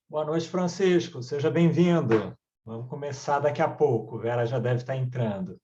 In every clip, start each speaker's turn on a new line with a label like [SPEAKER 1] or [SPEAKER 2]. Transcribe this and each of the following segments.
[SPEAKER 1] Boa noite, Francisco. Seja bem-vindo. Vamos começar daqui a pouco. Vera já deve estar entrando.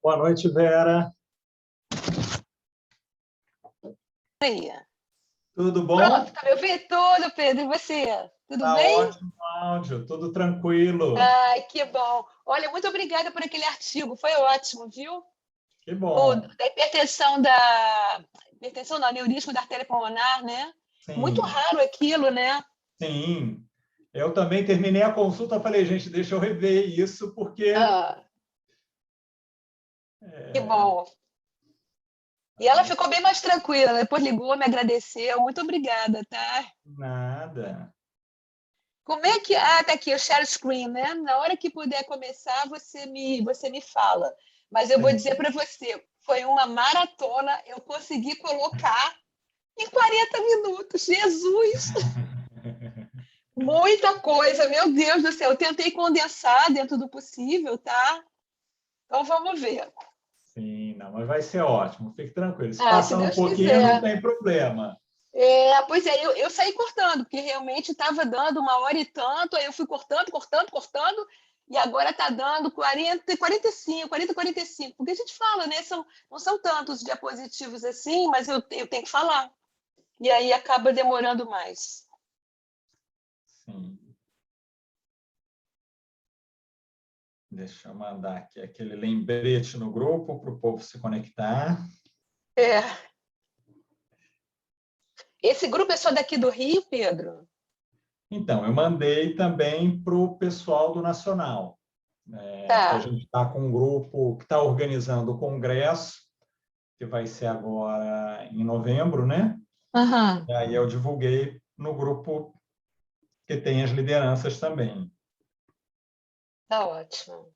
[SPEAKER 1] Boa noite, Vera.
[SPEAKER 2] Aí.
[SPEAKER 1] Tudo bom?
[SPEAKER 2] Pronto, tá me ouvindo tudo, Pedro. E você? Tudo
[SPEAKER 1] Tá
[SPEAKER 2] bem?
[SPEAKER 1] ótimo o áudio, tudo tranquilo.
[SPEAKER 2] Ai, que bom. Olha, muito obrigada por aquele artigo. Foi ótimo, viu?
[SPEAKER 1] Que
[SPEAKER 2] O
[SPEAKER 1] bom.
[SPEAKER 2] da hipertensão não, aneurisma da artéria pulmonar, né? Muito
[SPEAKER 1] Sim,
[SPEAKER 2] raro aquilo, né?
[SPEAKER 1] sim. Eu também terminei a consulta, falei, gente, deixa eu rever isso, porque
[SPEAKER 2] Ah, que bom. E ela ficou bem mais tranquila. Depois ligou, me agradeceu. Muito obrigada, tá?
[SPEAKER 1] nada.
[SPEAKER 2] Como é que. Ah, tá aqui, o share screen, né? Na hora que puder começar, você me fala. Mas eu vou
[SPEAKER 1] Sim.
[SPEAKER 2] dizer para você, foi uma maratona, eu consegui colocar em 40 minutos. Jesus! Muita coisa, meu Deus do céu. Eu tentei condensar dentro do possível, tá? Então vamos ver.
[SPEAKER 1] Sim, não, mas vai ser ótimo, fique tranquilo. Se
[SPEAKER 2] Ah, se
[SPEAKER 1] passar um
[SPEAKER 2] Deus
[SPEAKER 1] pouquinho, não
[SPEAKER 2] quiser.
[SPEAKER 1] tem problema.
[SPEAKER 2] Pois é, eu saí cortando, porque realmente estava dando 1 hora e tanto, aí eu fui cortando, cortando, cortando, e agora está dando 40, 45, 40, 45. Porque a gente fala, né? Não são tantos diapositivos assim, mas eu tenho que falar. E aí acaba demorando mais.
[SPEAKER 1] Sim. Deixa eu mandar aqui aquele lembrete no grupo para o povo se conectar.
[SPEAKER 2] É. Esse grupo é só daqui do Rio, Pedro?
[SPEAKER 1] Então, eu mandei também para o pessoal do Nacional, porque a
[SPEAKER 2] Tá.
[SPEAKER 1] gente está com um grupo que está organizando o congresso, que vai ser agora em novembro, né?
[SPEAKER 2] Aham.
[SPEAKER 1] E aí eu divulguei no grupo que tem as lideranças também.
[SPEAKER 2] Tá ótimo.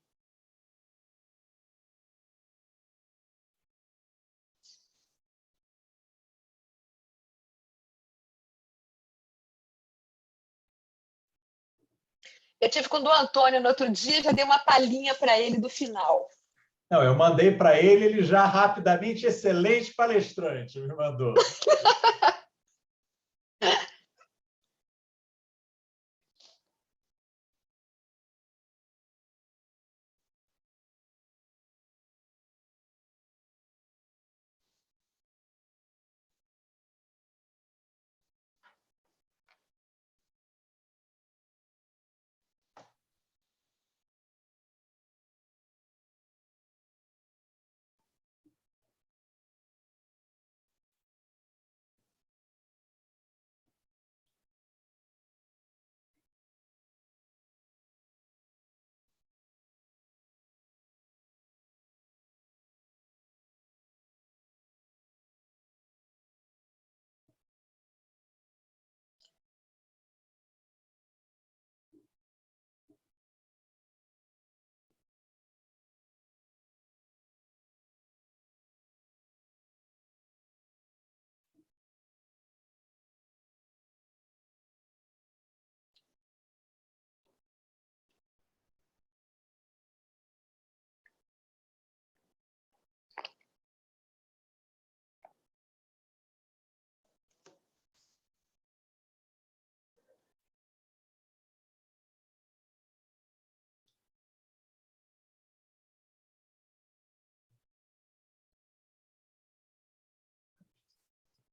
[SPEAKER 2] Eu tive com o do Antônio no outro dia, já dei uma palhinha para ele do final.
[SPEAKER 1] Não, eu mandei para ele, ele já rapidamente, excelente palestrante, me mandou.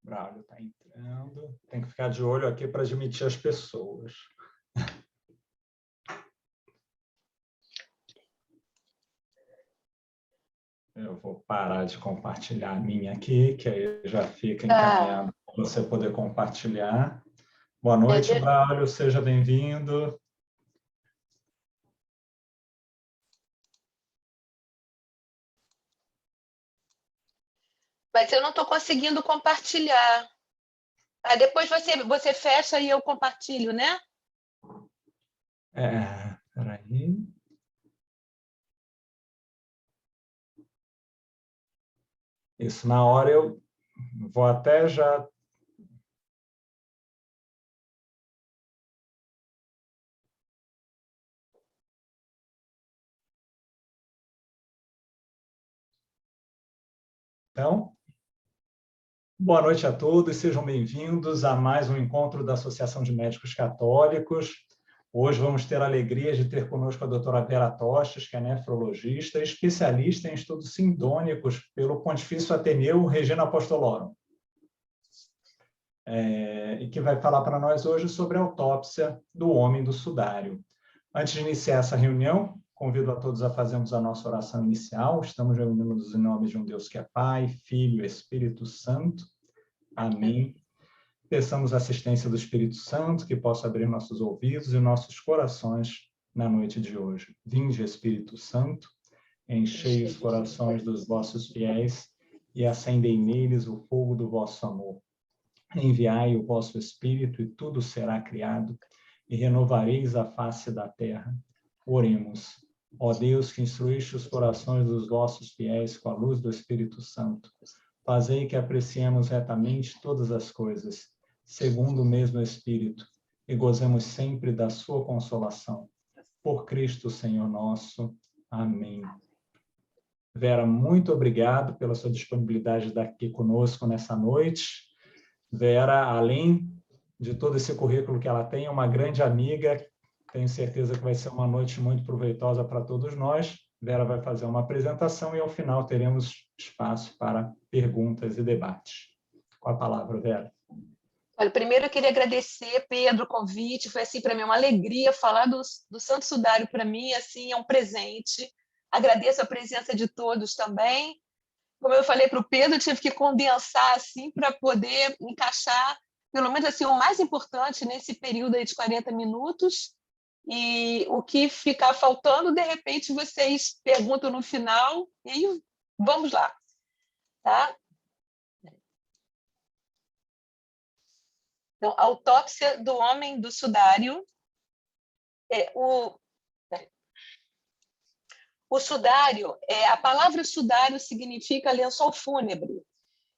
[SPEAKER 1] Braulio está entrando. Tem que ficar de olho aqui para admitir as pessoas. Eu vou parar de compartilhar a minha aqui, que aí já fica
[SPEAKER 2] Tá.
[SPEAKER 1] encaminhado para você poder compartilhar. Boa
[SPEAKER 2] É,
[SPEAKER 1] noite, Braulio, seja bem-vindo.
[SPEAKER 2] mas eu não estou conseguindo compartilhar. Ah, depois você fecha e eu compartilho, né?
[SPEAKER 1] Peraí. Isso, na hora eu vou até já... Então, boa noite a todos, sejam bem-vindos a mais um encontro da Associação de Médicos Católicos. Hoje vamos ter a alegria de ter conosco a doutora Vera Toches, que é nefrologista, especialista em estudos sindônicos pelo Pontifício Ateneu Regina Apostolorum. E que vai falar para nós hoje sobre a autópsia do homem do sudário. Antes de iniciar essa reunião, convido a todos a fazermos a nossa oração inicial. Estamos reunidos em nome de um Deus que é Pai, Filho e Espírito Santo. Amém. Peçamos a assistência do Espírito Santo, que possa abrir nossos ouvidos e nossos corações na noite de hoje. Vinde, Espírito Santo, enchei os corações dos vossos fiéis e acendei neles o fogo do vosso amor. Enviai o vosso Espírito e tudo será criado, e renovareis a face da terra. Oremos. Ó Deus, que instruíste os corações dos vossos fiéis com a luz do Espírito Santo, fazei que apreciemos retamente todas as coisas, segundo o mesmo Espírito, e gozemos sempre da sua consolação. Por Cristo, Senhor nosso. Amém. Vera, muito obrigado pela sua disponibilidade de estar aqui conosco nessa noite. Vera, além de todo esse currículo que ela tem, é uma grande amiga. Tenho certeza que vai ser uma noite muito proveitosa para todos nós. Vera vai fazer uma apresentação e, ao final, teremos espaço para perguntas e debates. Com a palavra, Vera.
[SPEAKER 2] Olha, primeiro eu queria agradecer, Pedro, o convite. Foi assim para mim uma alegria falar do Santo Sudário. Para mim, assim, é um presente. Agradeço a presença de todos também. Como eu falei para o Pedro, eu tive que condensar assim para poder encaixar, pelo menos assim, o mais importante nesse período aí de 40 minutos. E o que ficar faltando, de repente, vocês perguntam no final e vamos lá, tá? Então, a autópsia do homem do sudário. O sudário, a palavra sudário significa lençol fúnebre.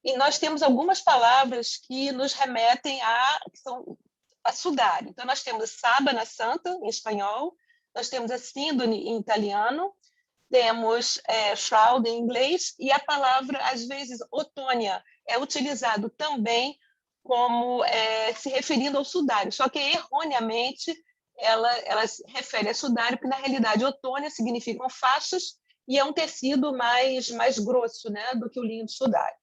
[SPEAKER 2] E nós temos algumas palavras que nos remetem a sudário. Então, nós temos sábana santa, em espanhol, nós temos a síndone, em italiano, temos shroud, em inglês, e a palavra, às vezes, otônia, é utilizado também como se referindo ao sudário, só que, erroneamente, ela se refere a sudário, porque, na realidade, otônia significam faixas, e é um tecido mais grosso, né, do que o linho do sudário.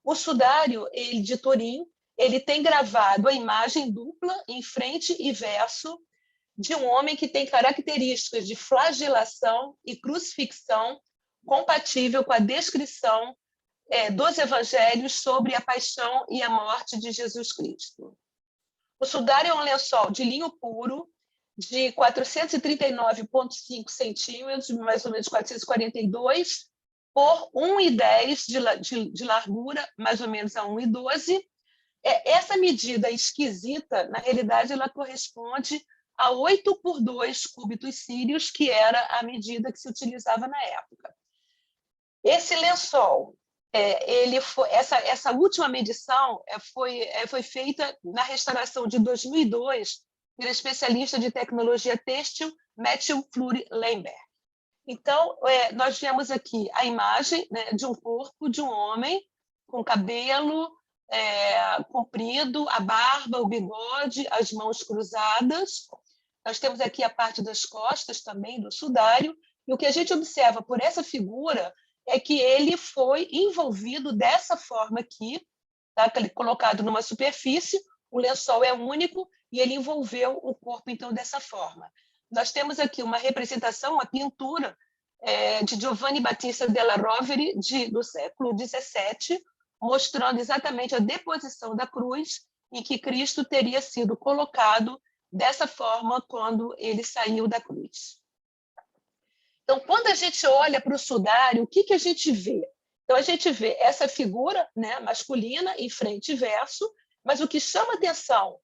[SPEAKER 2] O sudário, ele de Turim, ele tem gravado a imagem dupla, em frente e verso, de um homem que tem características de flagelação e crucifixão compatível com a descrição dos evangelhos sobre a paixão e a morte de Jesus Cristo. O sudário é um lençol de linho puro, de 439,5 centímetros, mais ou menos 442, por 1,10 de largura, mais ou menos a 1,12. Essa medida esquisita, na realidade, ela corresponde a 8 por 2 cúbitos sírios, que era a medida que se utilizava na época. Esse lençol, essa última medição foi feita na restauração de 2002 pelo especialista de tecnologia têxtil Matthew Fleury Lemberg. Então, nós vemos aqui a imagem, né, de um corpo de um homem com cabelo comprido, a barba, o bigode, as mãos cruzadas. Nós temos aqui a parte das costas também do sudário. E o que a gente observa por essa figura é que ele foi envolvido dessa forma aqui, tá? Colocado numa superfície, o lençol é único e ele envolveu o corpo, então, dessa forma. Nós temos aqui uma representação, uma pintura de Giovanni Battista della Rovere, do século XVII, mostrando exatamente a deposição da cruz, em que Cristo teria sido colocado dessa forma quando ele saiu da cruz. Então, quando a gente olha para o sudário, o que a gente vê? Então, a gente vê essa figura, né, masculina, em frente e verso, mas o que chama atenção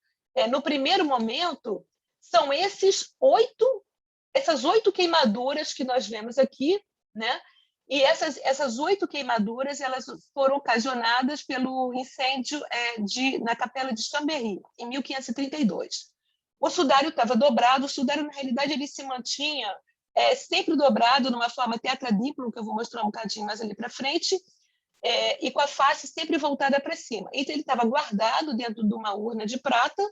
[SPEAKER 2] no primeiro momento são essas 8 queimaduras que nós vemos aqui, né? E essas 8 queimaduras, elas foram ocasionadas pelo incêndio na Capela de Chambéry, em 1532. O sudário estava dobrado. O sudário, na realidade, ele se mantinha sempre dobrado, numa forma tetradíplo, que eu vou mostrar um bocadinho mais ali para frente, e com a face sempre voltada para cima. Então, ele estava guardado dentro de uma urna de prata.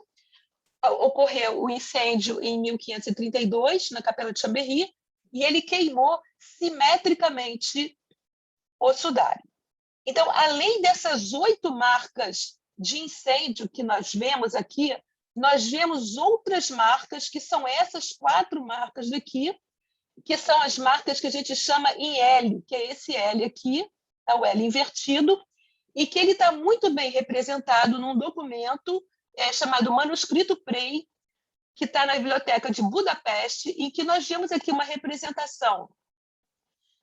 [SPEAKER 2] ocorreu o incêndio em 1532, na Capela de Chambéry, e ele queimou simetricamente o sudário. Então, além dessas 8 marcas de incêndio que nós vemos aqui, nós vemos outras marcas, que são essas 4 marcas daqui, que são as marcas que a gente chama em L, que é esse L aqui, é o L invertido, e que ele está muito bem representado num documento chamado Manuscrito Prey, que está na Biblioteca de Budapeste, em que nós vemos aqui uma representação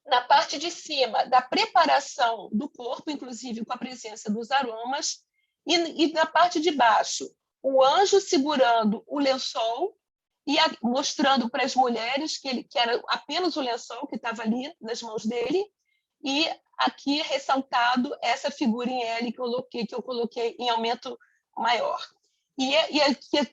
[SPEAKER 2] na parte de cima da preparação do corpo, inclusive com a presença dos aromas, e na parte de baixo, o anjo segurando o lençol e mostrando para as mulheres que era apenas o lençol que estava ali nas mãos dele, e aqui ressaltado essa figura em L que eu coloquei em aumento maior. E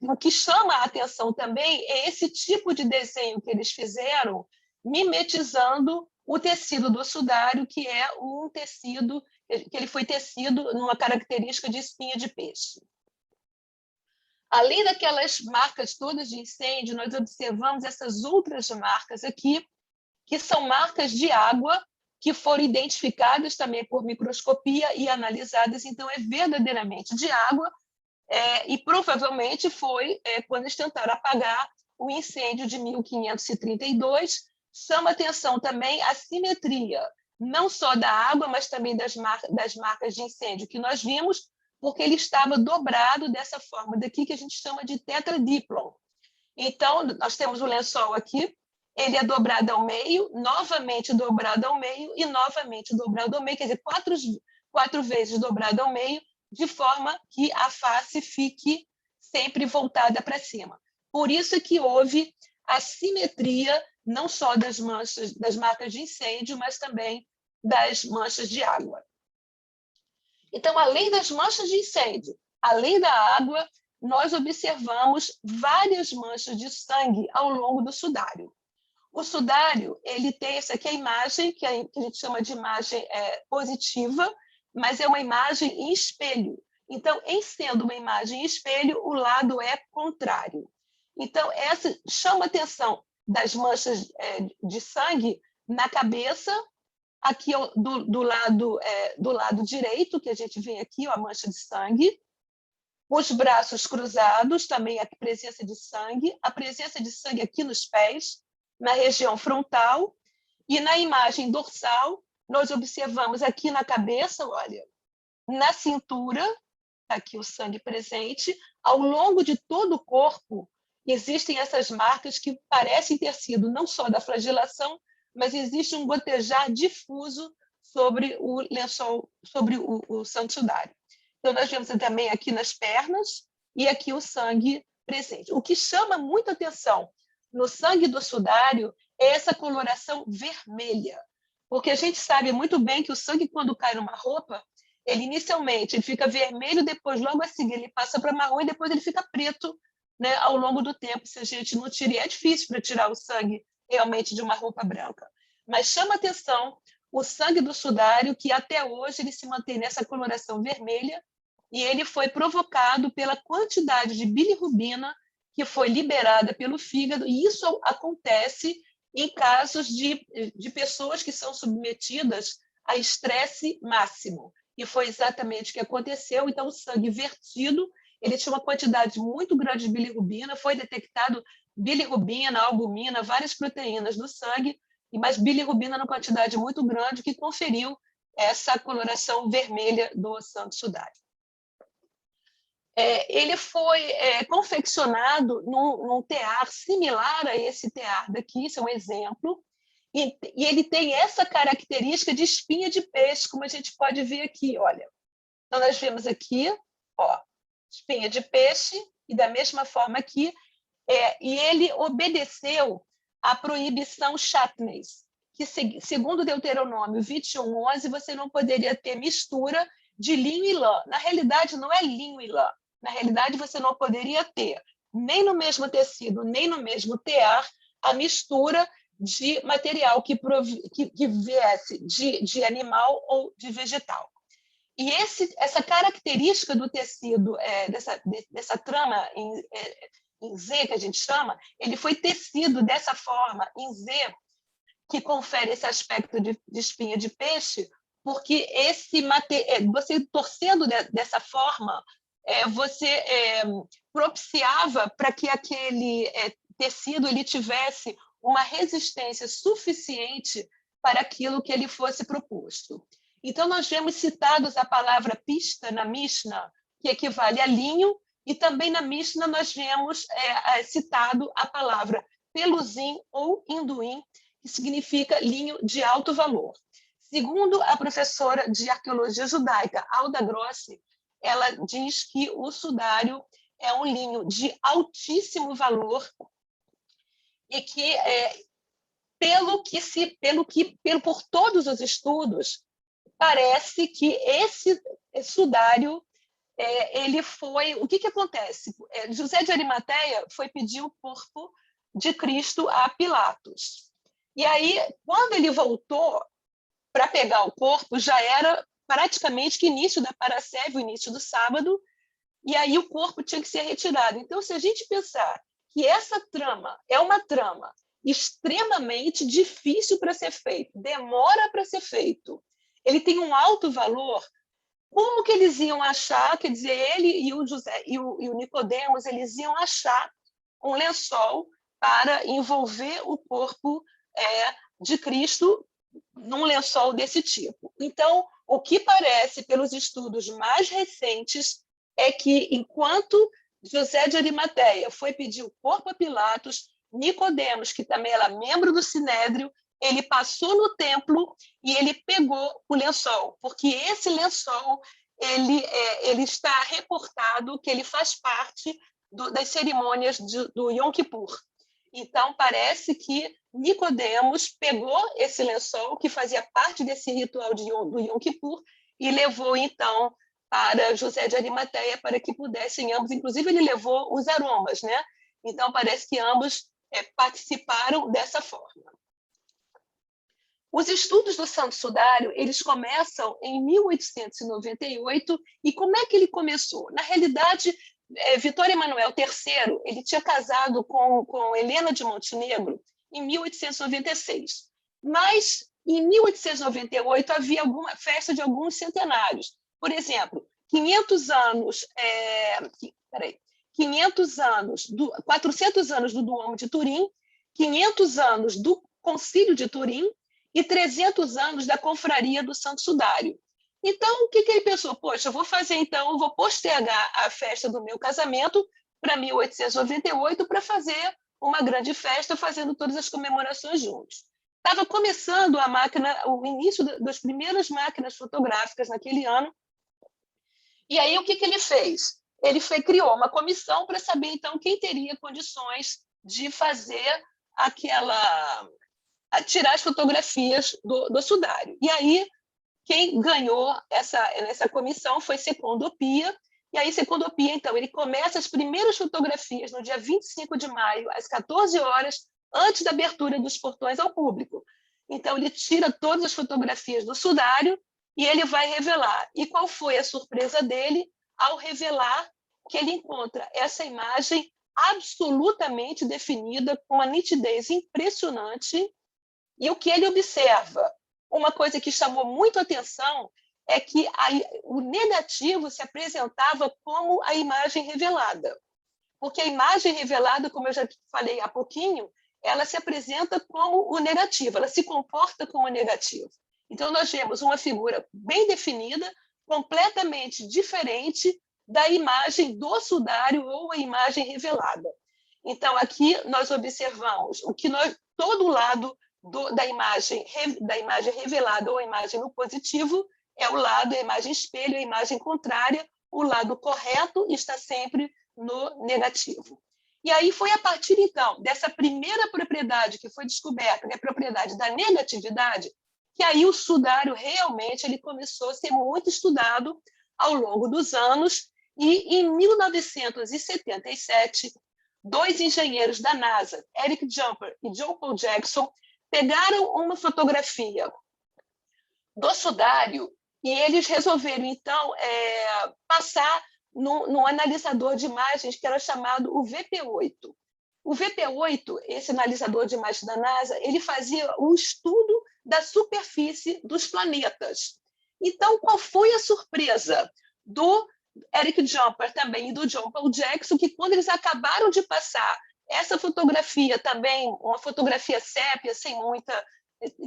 [SPEAKER 2] o que chama a atenção também é esse tipo de desenho que eles fizeram, mimetizando o tecido do sudário, que é um tecido que ele foi tecido numa característica de espinha de peixe. Além daquelas marcas todas de incêndio, nós observamos essas outras marcas aqui, que são marcas de água, que foram identificadas também por microscopia e analisadas, então é verdadeiramente de água, e provavelmente foi quando eles tentaram apagar o incêndio de 1532. Chama atenção também a simetria, não só da água, mas também das marcas de incêndio que nós vimos, porque ele estava dobrado dessa forma daqui, que a gente chama de tetradiplon. Então, nós temos o lençol aqui, ele é dobrado ao meio, novamente dobrado ao meio e novamente dobrado ao meio, quer dizer, quatro vezes dobrado ao meio, de forma que a face fique sempre voltada para cima. Por isso que houve a simetria não só das marcas de incêndio, mas também das manchas de água. Então, além das manchas de incêndio, além da água, nós observamos várias manchas de sangue ao longo do sudário. O sudário, ele tem essa aqui a imagem, que a gente chama de imagem positiva, mas é uma imagem em espelho. Então, em sendo uma imagem em espelho, o lado é contrário. Então, essa chama a atenção das manchas de sangue na cabeça, aqui do lado direito, que a gente vê aqui, ó, a mancha de sangue, os braços cruzados, também a presença de sangue, a presença de sangue aqui nos pés, na região frontal, e na imagem dorsal, nós observamos aqui na cabeça, olha, na cintura, aqui o sangue presente, ao longo de todo o corpo, existem essas marcas que parecem ter sido não só da flagelação, mas existe um gotejar difuso sobre o lençol, sobre o sangue sudário. Então, nós vemos também aqui nas pernas e aqui o sangue presente. O que chama muita atenção no sangue do sudário é essa coloração vermelha, porque a gente sabe muito bem que o sangue, quando cai numa roupa, ele inicialmente fica vermelho, depois, logo a seguir, ele passa para marrom e depois ele fica preto, né, ao longo do tempo. Se a gente não tira, é difícil para tirar o sangue realmente de uma roupa branca. Mas chama atenção o sangue do sudário, que até hoje ele se mantém nessa coloração vermelha, e ele foi provocado pela quantidade de bilirrubina que foi liberada pelo fígado, e isso acontece em casos de pessoas que são submetidas a estresse máximo. E foi exatamente o que aconteceu. Então, o sangue vertido, ele tinha uma quantidade muito grande de bilirrubina, foi detectado bilirrubina, albumina, várias proteínas no sangue, mas bilirrubina numa quantidade muito grande, que conferiu essa coloração vermelha do sangue sudário. Ele foi confeccionado num tear similar a esse tear daqui, isso é um exemplo, e ele tem essa característica de espinha de peixe, como a gente pode ver aqui, olha. Então, nós vemos aqui, ó, espinha de peixe, e da mesma forma aqui, e ele obedeceu à proibição Chatnez, que, segundo Deuteronômio 21:11, você não poderia ter mistura de linho e lã. Na realidade, não é linho e lã. Na realidade, você não poderia ter, nem no mesmo tecido, nem no mesmo tear, a mistura de material que viesse de animal ou de vegetal. E essa característica do tecido, dessa trama em Z, que a gente chama, ele foi tecido dessa forma, em Z, que confere esse aspecto de espinha de peixe, porque você torcendo dessa forma, você propiciava para que aquele tecido ele tivesse uma resistência suficiente para aquilo que ele fosse proposto. Então, nós vemos citados a palavra pista na Mishnah, que equivale a linho, e também na Mishnah nós vemos citado a palavra peluzim ou induim, que significa linho de alto valor. Segundo a professora de arqueologia judaica, Alda Grossi, ela diz que o sudário é um linho de altíssimo valor e que, por todos os estudos, parece que esse sudário ele foi... O que acontece? José de Arimateia foi pedir o corpo de Cristo a Pilatos. E aí, quando ele voltou para pegar o corpo, já era praticamente que início da Parasceve, o início do sábado, e aí o corpo tinha que ser retirado. Então, se a gente pensar que essa trama é uma trama extremamente difícil para ser feito, demora para ser feito, ele tem um alto valor, como que eles iam achar, quer dizer, ele e o José e o Nicodemos, eles iam achar um lençol para envolver o corpo de Cristo num lençol desse tipo. Então, o que parece, pelos estudos mais recentes, é que, enquanto José de Arimateia foi pedir o corpo a Pilatos, Nicodemos, que também era membro do Sinédrio, ele passou no templo e ele pegou o lençol, porque esse lençol ele está reportado que ele faz parte das cerimônias do Yom Kippur. Então, parece que Nicodemos pegou esse lençol, que fazia parte desse ritual do Yom Kippur, e levou, então, para José de Arimateia, para que pudessem ambos... Inclusive, ele levou os aromas, né? Então, parece que ambos participaram dessa forma. Os estudos do Santo Sudário, eles começam em 1898, e como é que ele começou? Na realidade, Vitório Emanuel III, ele tinha casado com Helena de Montenegro em 1896, mas em 1898 havia alguma festa de alguns centenários. Por exemplo, 400 anos do Duomo de Turim, 500 anos do Concílio de Turim e 300 anos da Confraria do Santo Sudário. Então, o que ele pensou? Poxa, vou postergar a festa do meu casamento para 1898 para fazer uma grande festa, fazendo todas as comemorações juntos. Estava começando o início das primeiras máquinas fotográficas naquele ano. E aí, o que ele fez? Ele criou uma comissão para saber, então, quem teria condições de fazer tirar as fotografias do sudário. E aí, quem ganhou essa comissão foi Secondo Pia, e aí Secondo Pia, então, ele começa as primeiras fotografias no dia 25 de maio, às 14 horas, antes da abertura dos portões ao público. Então, ele tira todas as fotografias do sudário e ele vai revelar. E qual foi a surpresa dele ao revelar que ele encontra essa imagem absolutamente definida, com uma nitidez impressionante? E o que ele observa? Uma coisa que chamou muito a atenção é que o negativo se apresentava como a imagem revelada. Porque a imagem revelada, como eu já falei há pouquinho, ela se apresenta como o negativo, ela se comporta como o negativo. Então, nós vemos uma figura bem definida, completamente diferente da imagem do sudário ou a imagem revelada. Então, aqui nós observamos todo o lado da imagem revelada ou a imagem no positivo é o lado, a imagem espelho, a imagem contrária, o lado correto está sempre no negativo. E aí foi a partir, então, dessa primeira propriedade que foi descoberta, que é a propriedade da negatividade, que aí o sudário realmente ele começou a ser muito estudado ao longo dos anos, e em 1977, dois engenheiros da NASA, Eric Jumper e John Paul Jackson, pegaram uma fotografia do sudário E eles resolveram, então, passar num analisador de imagens que era chamado o VP8. O VP8, esse analisador de imagens da NASA, ele fazia um estudo da superfície dos planetas. Então, qual foi a surpresa do Eric Jumper também e do John Paul Jackson, que quando eles acabaram de passar essa fotografia também, uma fotografia sépia, sem muita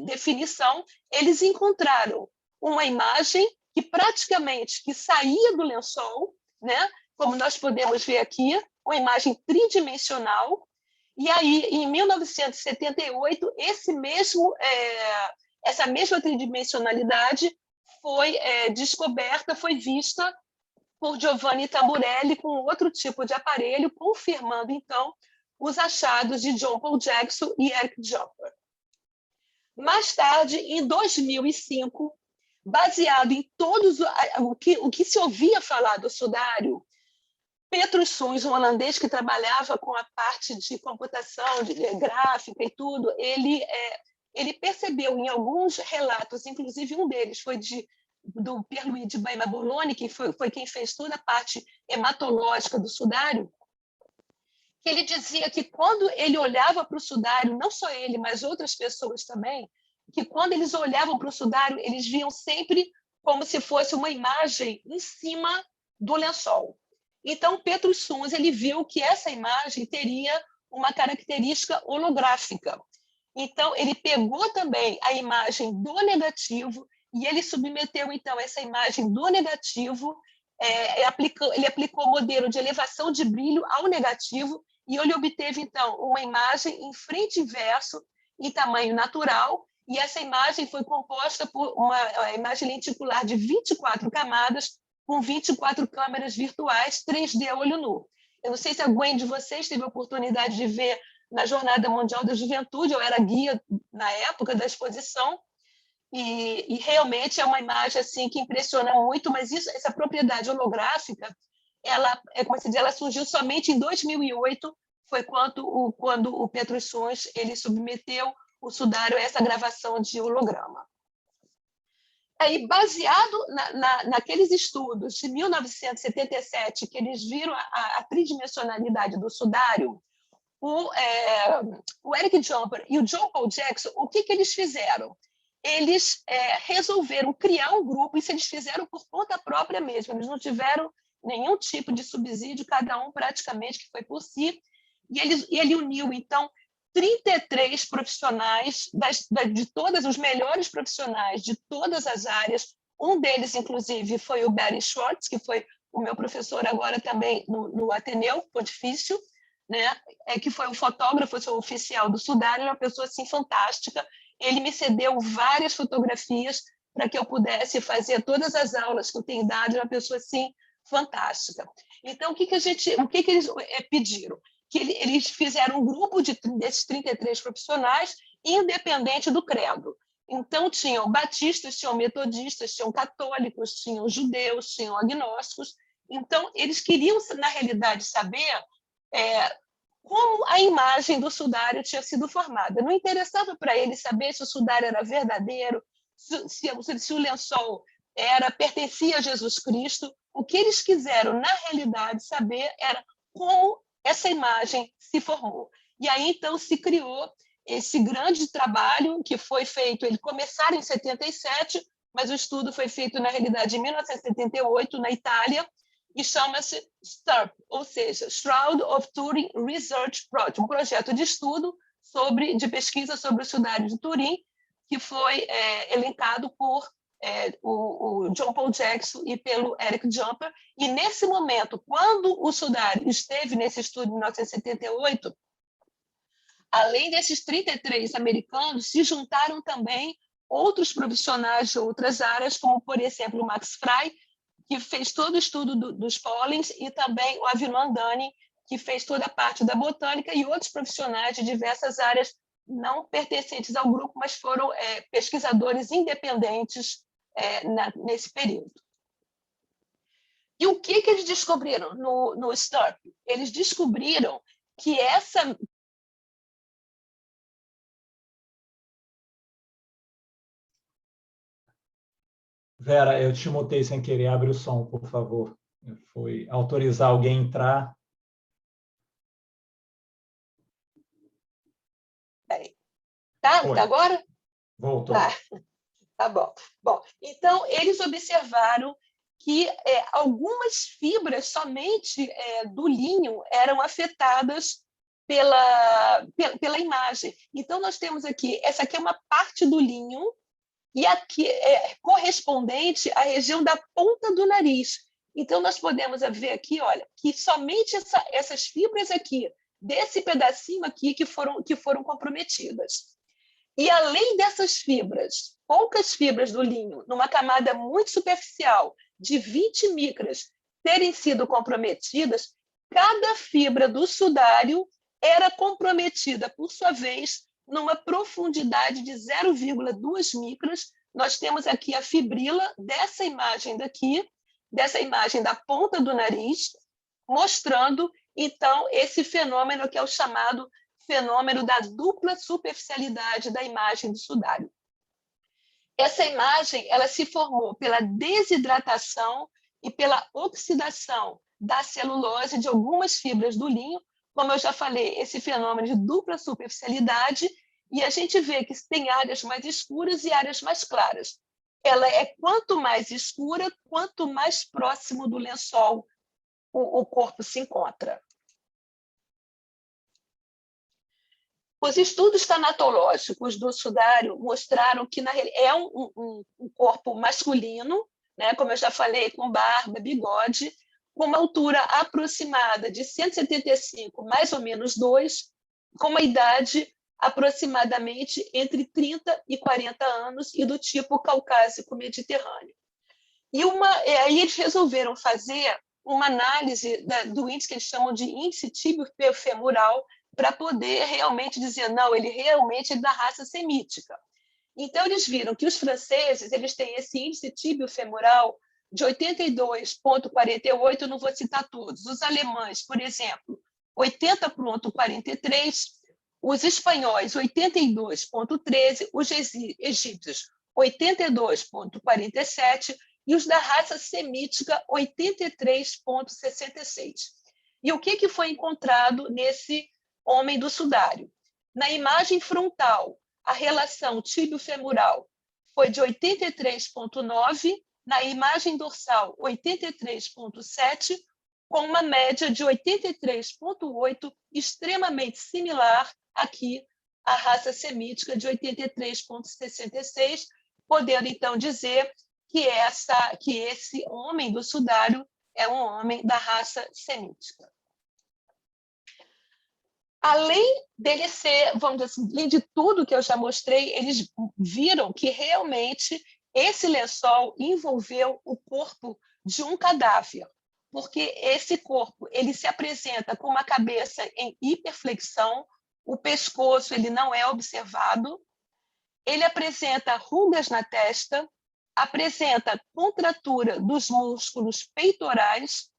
[SPEAKER 2] definição, eles encontraram uma imagem que praticamente que saía do lençol, né? Como nós podemos ver aqui, uma imagem tridimensional. E aí, em 1978, essa mesma tridimensionalidade foi descoberta, foi vista por Giovanni Tamburelli com outro tipo de aparelho, confirmando, então, os achados de John Paul Jackson e Eric Jumper. Mais tarde, em 2005, baseado em todos o que se ouvia falar do sudário, Petrus Suns, um holandês que trabalhava com a parte de computação, de gráfica e tudo, ele percebeu em alguns relatos, inclusive um deles foi do Pierluigi de Baima Bologna, que foi quem fez toda a parte hematológica do sudário, que ele dizia que quando ele olhava para o sudário, não só ele, mas outras pessoas também, que quando eles olhavam para o sudário, eles viam sempre como se fosse uma imagem em cima do lençol. Então, Petrus Suns ele viu que essa imagem teria uma característica holográfica. Então, ele pegou também a imagem do negativo e ele submeteu, então, essa imagem do negativo, ele aplicou o modelo de elevação de brilho ao negativo e ele obteve, então, uma imagem em frente e verso em tamanho natural, e essa imagem foi composta por uma imagem lenticular de 24 camadas, com 24 câmeras virtuais 3D a olho nu. Eu não sei se alguém de vocês teve a oportunidade de ver na Jornada Mundial da Juventude, eu era guia na época da exposição, e realmente é uma imagem assim que impressiona muito, mas essa propriedade holográfica, como se diz, ela surgiu somente em 2008, foi quando o Petrus Suns ele submeteu o sudário a essa gravação de holograma. Aí, baseado naqueles estudos de 1977, que eles viram a tridimensionalidade do sudário, o Eric Jumper e o John Paul Jackson, o que eles fizeram? Eles resolveram criar um grupo, isso eles fizeram por conta própria mesmo, eles não tiveram nenhum tipo de subsídio, cada um praticamente que foi por si, e ele uniu, então, 33 profissionais, de todos os melhores profissionais de todas as áreas. Um deles, inclusive, foi o Barry Schwartz, que foi o meu professor agora também no Ateneu Pontifício, né? Que foi o fotógrafo oficial do sudário, uma pessoa assim, fantástica. Ele me cedeu várias fotografias para que eu pudesse fazer todas as aulas que eu tenho dado, uma pessoa assim, fantástica. Então, o que eles pediram? Que eles fizeram um grupo desses 33 profissionais, independente do credo. Então, tinham batistas, tinham metodistas, tinham católicos, tinham judeus, tinham agnósticos. Então, eles queriam, na realidade, saber como a imagem do sudário tinha sido formada. Não interessava para eles saber se o sudário era verdadeiro, se o lençol pertencia a Jesus Cristo. O que eles quiseram, na realidade, saber era como essa imagem se formou. E aí, então, se criou esse grande trabalho que foi feito, ele começaram em 77, mas o estudo foi feito, na realidade, em 1978, na Itália, e chama-se STURP, ou seja, Shroud of Turin Research Project, um projeto de estudo de pesquisa sobre o sudário de Turim, que foi elencado por o John Paul Jackson e pelo Eric Jumper. E, nesse momento, quando o sudário esteve nesse estudo em 1978, além desses 33 americanos, se juntaram também outros profissionais de outras áreas, como, por exemplo, o Max Frey, que fez todo o estudo dos pólens, e também o Avino Andani, que fez toda a parte da botânica, e outros profissionais de diversas áreas não pertencentes ao grupo, mas foram pesquisadores independentes nesse período. E o que eles descobriram no STURP? Eles descobriram que essa
[SPEAKER 1] Vera, eu te mutei sem querer. Abre o som, por favor. Foi autorizar alguém a entrar.
[SPEAKER 2] Peraí. Tá?
[SPEAKER 1] Foi.
[SPEAKER 2] Tá agora?
[SPEAKER 1] Voltou.
[SPEAKER 2] Tá, tá bom. Bom, então, eles observaram que algumas fibras somente do linho eram afetadas pela imagem. Então, nós temos aqui, essa aqui é uma parte do linho, e aqui é correspondente à região da ponta do nariz. Então, nós podemos ver aqui, olha, que somente essas fibras aqui, desse pedacinho aqui, que foram comprometidas. E além dessas fibras, poucas fibras do linho, numa camada muito superficial, de 20 micras, terem sido comprometidas, cada fibra do sudário era comprometida, por sua vez, numa profundidade de 0,2 micras. Nós temos aqui a fibrila dessa imagem daqui, dessa imagem da ponta do nariz, mostrando, então, esse fenômeno que é o chamado fenômeno da dupla superficialidade da imagem do sudário. Essa imagem ela se formou pela desidratação e pela oxidação da celulose de algumas fibras do linho, como eu já falei, esse fenômeno de dupla superficialidade, e a gente vê que tem áreas mais escuras e áreas mais claras. Ela é quanto mais escura, quanto mais próximo do lençol o corpo se encontra. Os estudos tanatológicos do sudário mostraram que é um corpo masculino, né, como eu já falei, com barba, bigode, com uma altura aproximada de 175, mais ou menos 2, com uma idade aproximadamente entre 30 e 40 anos e do tipo caucásico mediterrâneo. E aí eles resolveram fazer uma análise do índice que eles chamam de índice tíbio-femoral, para poder realmente dizer, não, ele realmente é da raça semítica. Então, eles viram que os franceses eles têm esse índice tíbio-femoral de 82,48, não vou citar todos. Os alemães, por exemplo, 80,43, os espanhóis, 82,13, os egípcios, 82,47, e os da raça semítica, 83,66. E o que foi encontrado nesse homem do sudário? Na imagem frontal, a relação tíbio-femoral foi de 83,9, na imagem dorsal, 83,7, com uma média de 83,8, extremamente similar aqui à raça semítica de 83,66, podendo, então, dizer que esse homem do sudário é um homem da raça semítica. Além dele ser, vamos dizer assim, além de tudo que eu já mostrei, eles viram que realmente esse lençol envolveu o corpo de um cadáver, porque esse corpo ele se apresenta com uma cabeça em hiperflexão, o pescoço ele não é observado, ele apresenta rugas na testa, apresenta contratura dos músculos peitorais,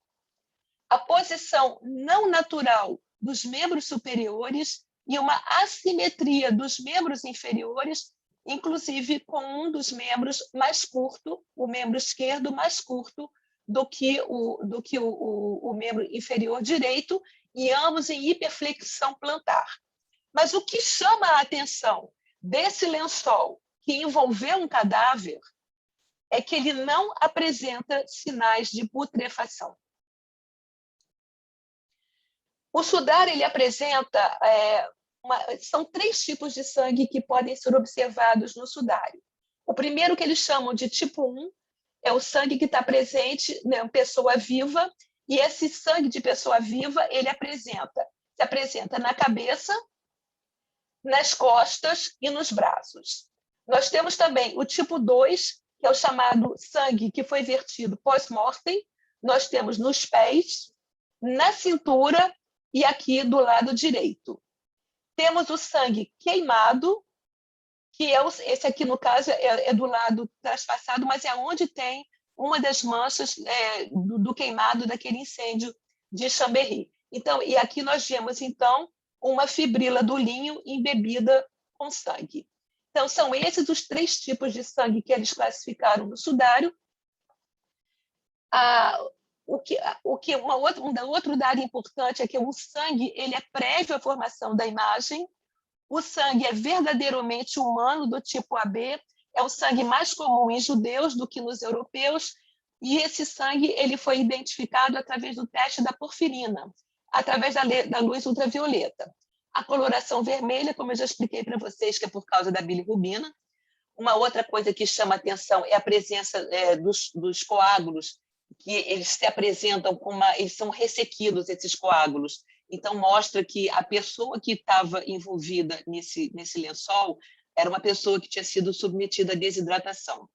[SPEAKER 2] a posição não natural dos membros superiores e uma assimetria dos membros inferiores, inclusive com um dos membros mais curto, o membro esquerdo mais curto do que o membro inferior direito, e ambos em hiperflexão plantar. Mas o que chama a atenção desse lençol que envolveu um cadáver é que ele não apresenta sinais de putrefação. O sudário ele apresenta, são 3 tipos de sangue que podem ser observados no sudário. O primeiro, que eles chamam de tipo 1, é o sangue que está presente na pessoa viva, e esse sangue de pessoa viva ele se apresenta na cabeça, nas costas e nos braços. Nós temos também o tipo 2, que é o chamado sangue que foi vertido pós-mortem. Nós temos nos pés, na cintura e aqui do lado direito. Temos o sangue queimado, que esse aqui, no caso, é do lado traspassado, mas é onde tem uma das manchas do queimado daquele incêndio de Chambéry. Então, e aqui nós vemos, então, uma fibrila do linho embebida com sangue. Então, são esses os 3 tipos de sangue que eles classificaram no sudário. Um outro dado importante é que o sangue ele é prévio à formação da imagem. O sangue é verdadeiramente humano, do tipo AB, é o sangue mais comum em judeus do que nos europeus, e esse sangue ele foi identificado através do teste da porfirina, através da luz ultravioleta. A coloração vermelha, como eu já expliquei para vocês, que é por causa da bilirrubina. Uma outra coisa que chama atenção é a presença dos coágulos, que eles se apresentam eles são ressequidos, esses coágulos. Então, mostra que a pessoa que estava envolvida nesse lençol era uma pessoa que tinha sido submetida à desidratação.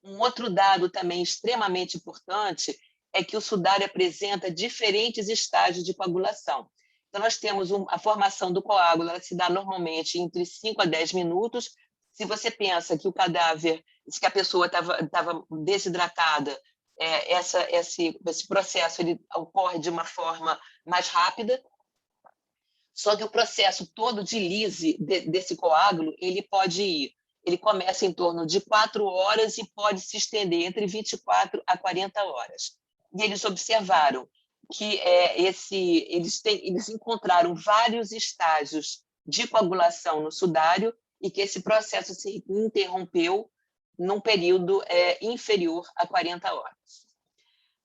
[SPEAKER 2] Um outro dado também extremamente importante é que o sudário apresenta diferentes estágios de coagulação. Então, nós temos a formação do coágulo, ela se dá normalmente entre 5 a 10 minutos. Se você pensa que o cadáver, que a pessoa estava desidratada, esse processo ele ocorre de uma forma mais rápida, só que o processo todo de lise desse coágulo, ele começa em torno de 4 horas e pode se estender entre 24 a 40 horas. E eles observaram que eles encontraram vários estágios de coagulação no sudário e que esse processo se interrompeu num período inferior a 40 horas.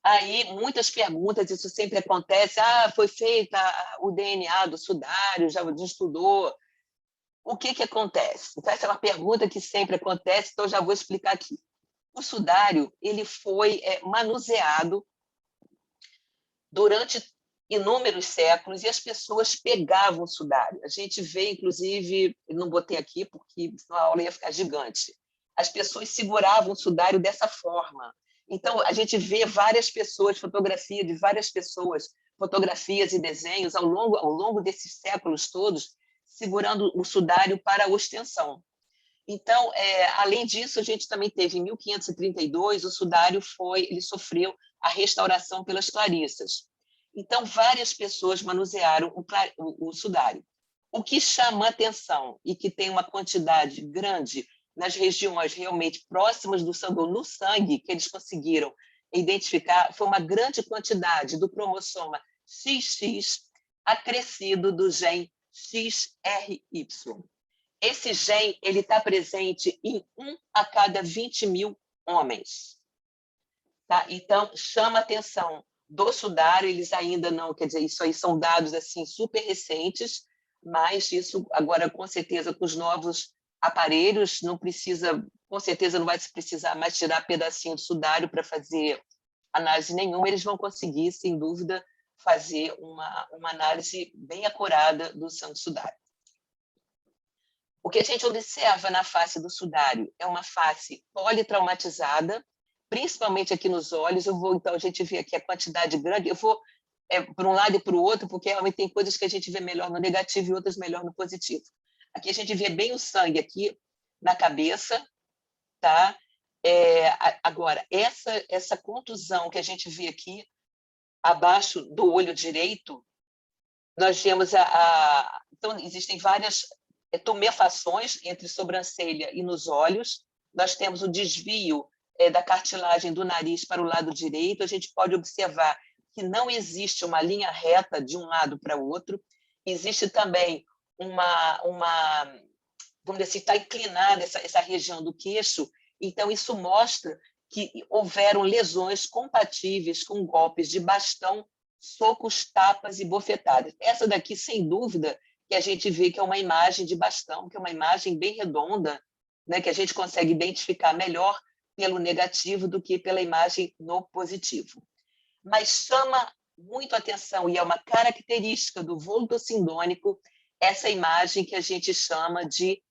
[SPEAKER 2] Aí, muitas perguntas, isso sempre acontece, foi feita o DNA do sudário, já estudou. O que acontece? Então, essa é uma pergunta que sempre acontece, então já vou explicar aqui. O sudário ele foi manuseado durante inúmeros séculos e as pessoas pegavam o sudário. A gente vê, inclusive, não botei aqui porque senão a aula ia ficar gigante, as pessoas seguravam o sudário dessa forma. Então, a gente vê várias pessoas, fotografia de várias pessoas, fotografias e desenhos ao longo desses séculos todos, segurando o sudário para a ostensión. Então, além disso, a gente também teve, em 1532, o sudário ele sofreu a restauração pelas Clarissas. Então, várias pessoas manusearam o sudário. O que chama atenção e que tem uma quantidade grande nas regiões realmente próximas do sangue, ou no sangue, que eles conseguiram identificar, foi uma grande quantidade do cromossoma XX acrescido do gene XRY. Esse gene está presente em 1 a cada 20 mil homens. Tá? Então, chama a atenção do sudário, eles ainda não, quer dizer, isso aí são dados assim, super recentes, mas isso agora, com certeza, com os novos aparelhos, não precisa, com certeza não vai se precisar mais tirar pedacinho do sudário para fazer análise nenhuma, eles vão conseguir, sem dúvida, fazer uma análise bem acurada do sangue sudário. O que a gente observa na face do sudário é uma face politraumatizada, principalmente aqui nos olhos. Então, a gente vê aqui a quantidade grande, eu vou para um lado e para o outro, porque realmente tem coisas que a gente vê melhor no negativo e outras melhor no positivo. Aqui a gente vê bem o sangue aqui na cabeça, tá? Agora, essa contusão que a gente vê aqui abaixo do olho direito, nós vemos então, existem várias tumefações entre sobrancelha e nos olhos. Nós temos o desvio da cartilagem do nariz para o lado direito. A gente pode observar que não existe uma linha reta de um lado para o outro. Existe também vamos dizer assim, está inclinada essa região do queixo. Então, isso mostra que houveram lesões compatíveis com golpes de bastão, socos, tapas e bofetadas. Essa daqui, sem dúvida, que a gente vê que é uma imagem de bastão, que é uma imagem bem redonda, né, que a gente consegue identificar melhor pelo negativo do que pela imagem no positivo. Mas chama muito atenção, e é uma característica do vulto sindônico, essa imagem que a gente chama de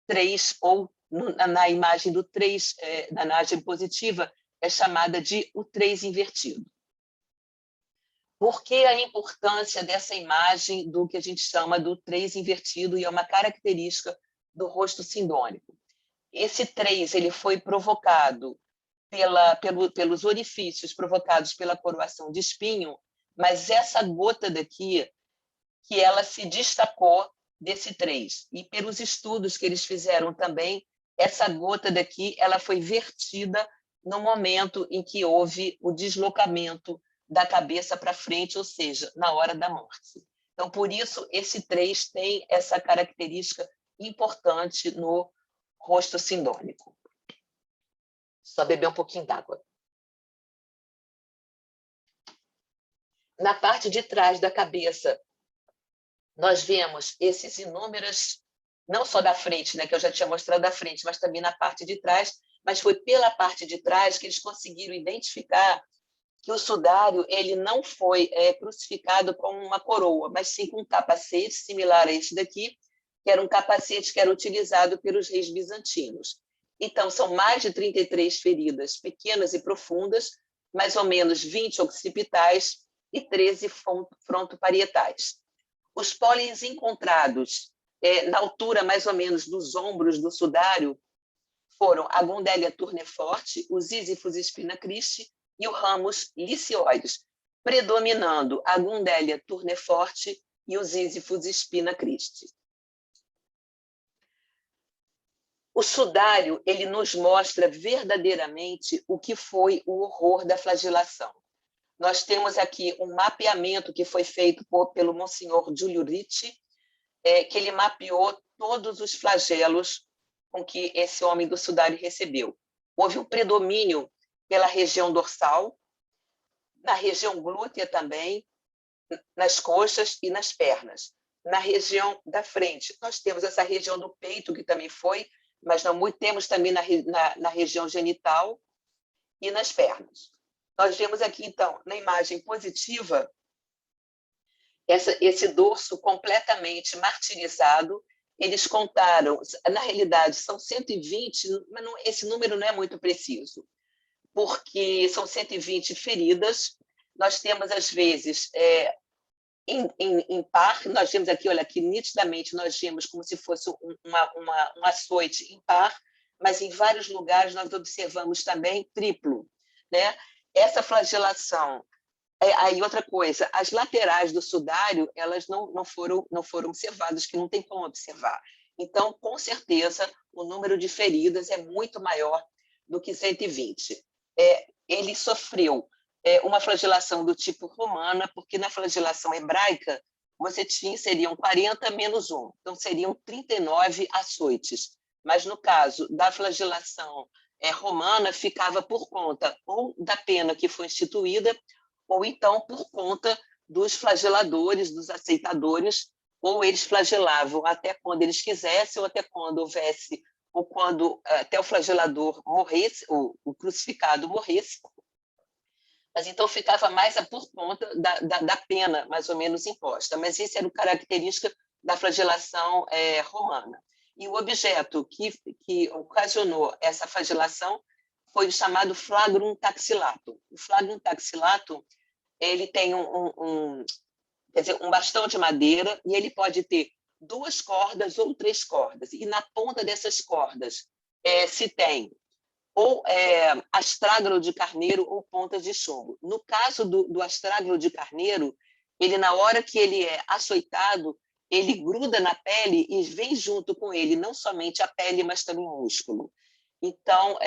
[SPEAKER 2] 3, ou na imagem do 3, na imagem positiva, é chamada de o 3 invertido. Por que a importância dessa imagem do que a gente chama do 3 invertido, e é uma característica do rosto sindônico? Esse 3 ele foi provocado pelos orifícios provocados pela coroação de espinho, mas essa gota daqui, que ela se destacou desse 3. E pelos estudos que eles fizeram também, essa gota daqui ela foi vertida no momento em que houve o deslocamento da cabeça para frente, ou seja, na hora da morte. Então, por isso, esse 3 tem essa característica importante no rosto sindônico. Só beber um pouquinho d'água. Na parte de trás da cabeça, nós vemos esses inúmeras, não só da frente, né, que eu já tinha mostrado da frente, mas também na parte de trás, mas foi pela parte de trás que eles conseguiram identificar que o sudário ele não foi crucificado com uma coroa, mas sim com um capacete similar a este daqui, que era um capacete que era utilizado pelos reis bizantinos. Então, são mais de 33 feridas pequenas e profundas, mais ou menos 20 occipitais e 13 frontoparietais. Os pólens encontrados na altura mais ou menos dos ombros do sudário foram a Gundelia tourneforte, o Ziziphus spina Christi e o Ramus licioides, predominando a Gundelia tourneforte e o Ziziphus spina Christi. O sudário ele nos mostra verdadeiramente o que foi o horror da flagelação. Nós temos aqui um mapeamento que foi feito pelo Monsenhor Giulio Ricci, que ele mapeou todos os flagelos com que esse homem do sudário recebeu. Houve um predomínio pela região dorsal, na região glútea também, nas coxas e nas pernas. Na região da frente, nós temos essa região do peito, que também foi, mas não muito, temos também na região genital e nas pernas. Nós vemos aqui, então, na imagem positiva, esse dorso completamente martirizado. Eles contaram, na realidade, são 120, mas esse número não é muito preciso, porque são 120 feridas. Nós temos, às vezes, em par, nós vemos aqui, olha, aqui nitidamente nós vemos como se fosse um açoite em par, mas em vários lugares nós observamos também triplo, né? Essa flagelação. Aí outra coisa, as laterais do sudário, elas não foram observadas, que não tem como observar. Então, com certeza, o número de feridas é muito maior do que 120. Ele sofreu uma flagelação do tipo romana, porque na flagelação hebraica seriam 40 menos 1, então seriam 39 açoites. Mas no caso da flagelação romana, ficava por conta ou da pena que foi instituída, ou então por conta dos flageladores, dos aceitadores, ou eles flagelavam até quando eles quisessem, ou até quando houvesse, ou quando até o flagelador morresse, ou o crucificado morresse. Mas então ficava mais por conta da pena, mais ou menos, imposta. Mas isso era a característica da flagelação romana. E o objeto que ocasionou essa flagelação foi o chamado flagrum taxilatum. O flagrum taxilatum ele tem um bastão de madeira e ele pode ter 2 cordas ou 3 cordas. E na ponta dessas cordas se tem ou astrágalo de carneiro ou pontas de chumbo. No caso do astrágalo de carneiro, ele, na hora que ele é açoitado, ele gruda na pele e vem junto com ele não somente a pele, mas também o músculo. Então,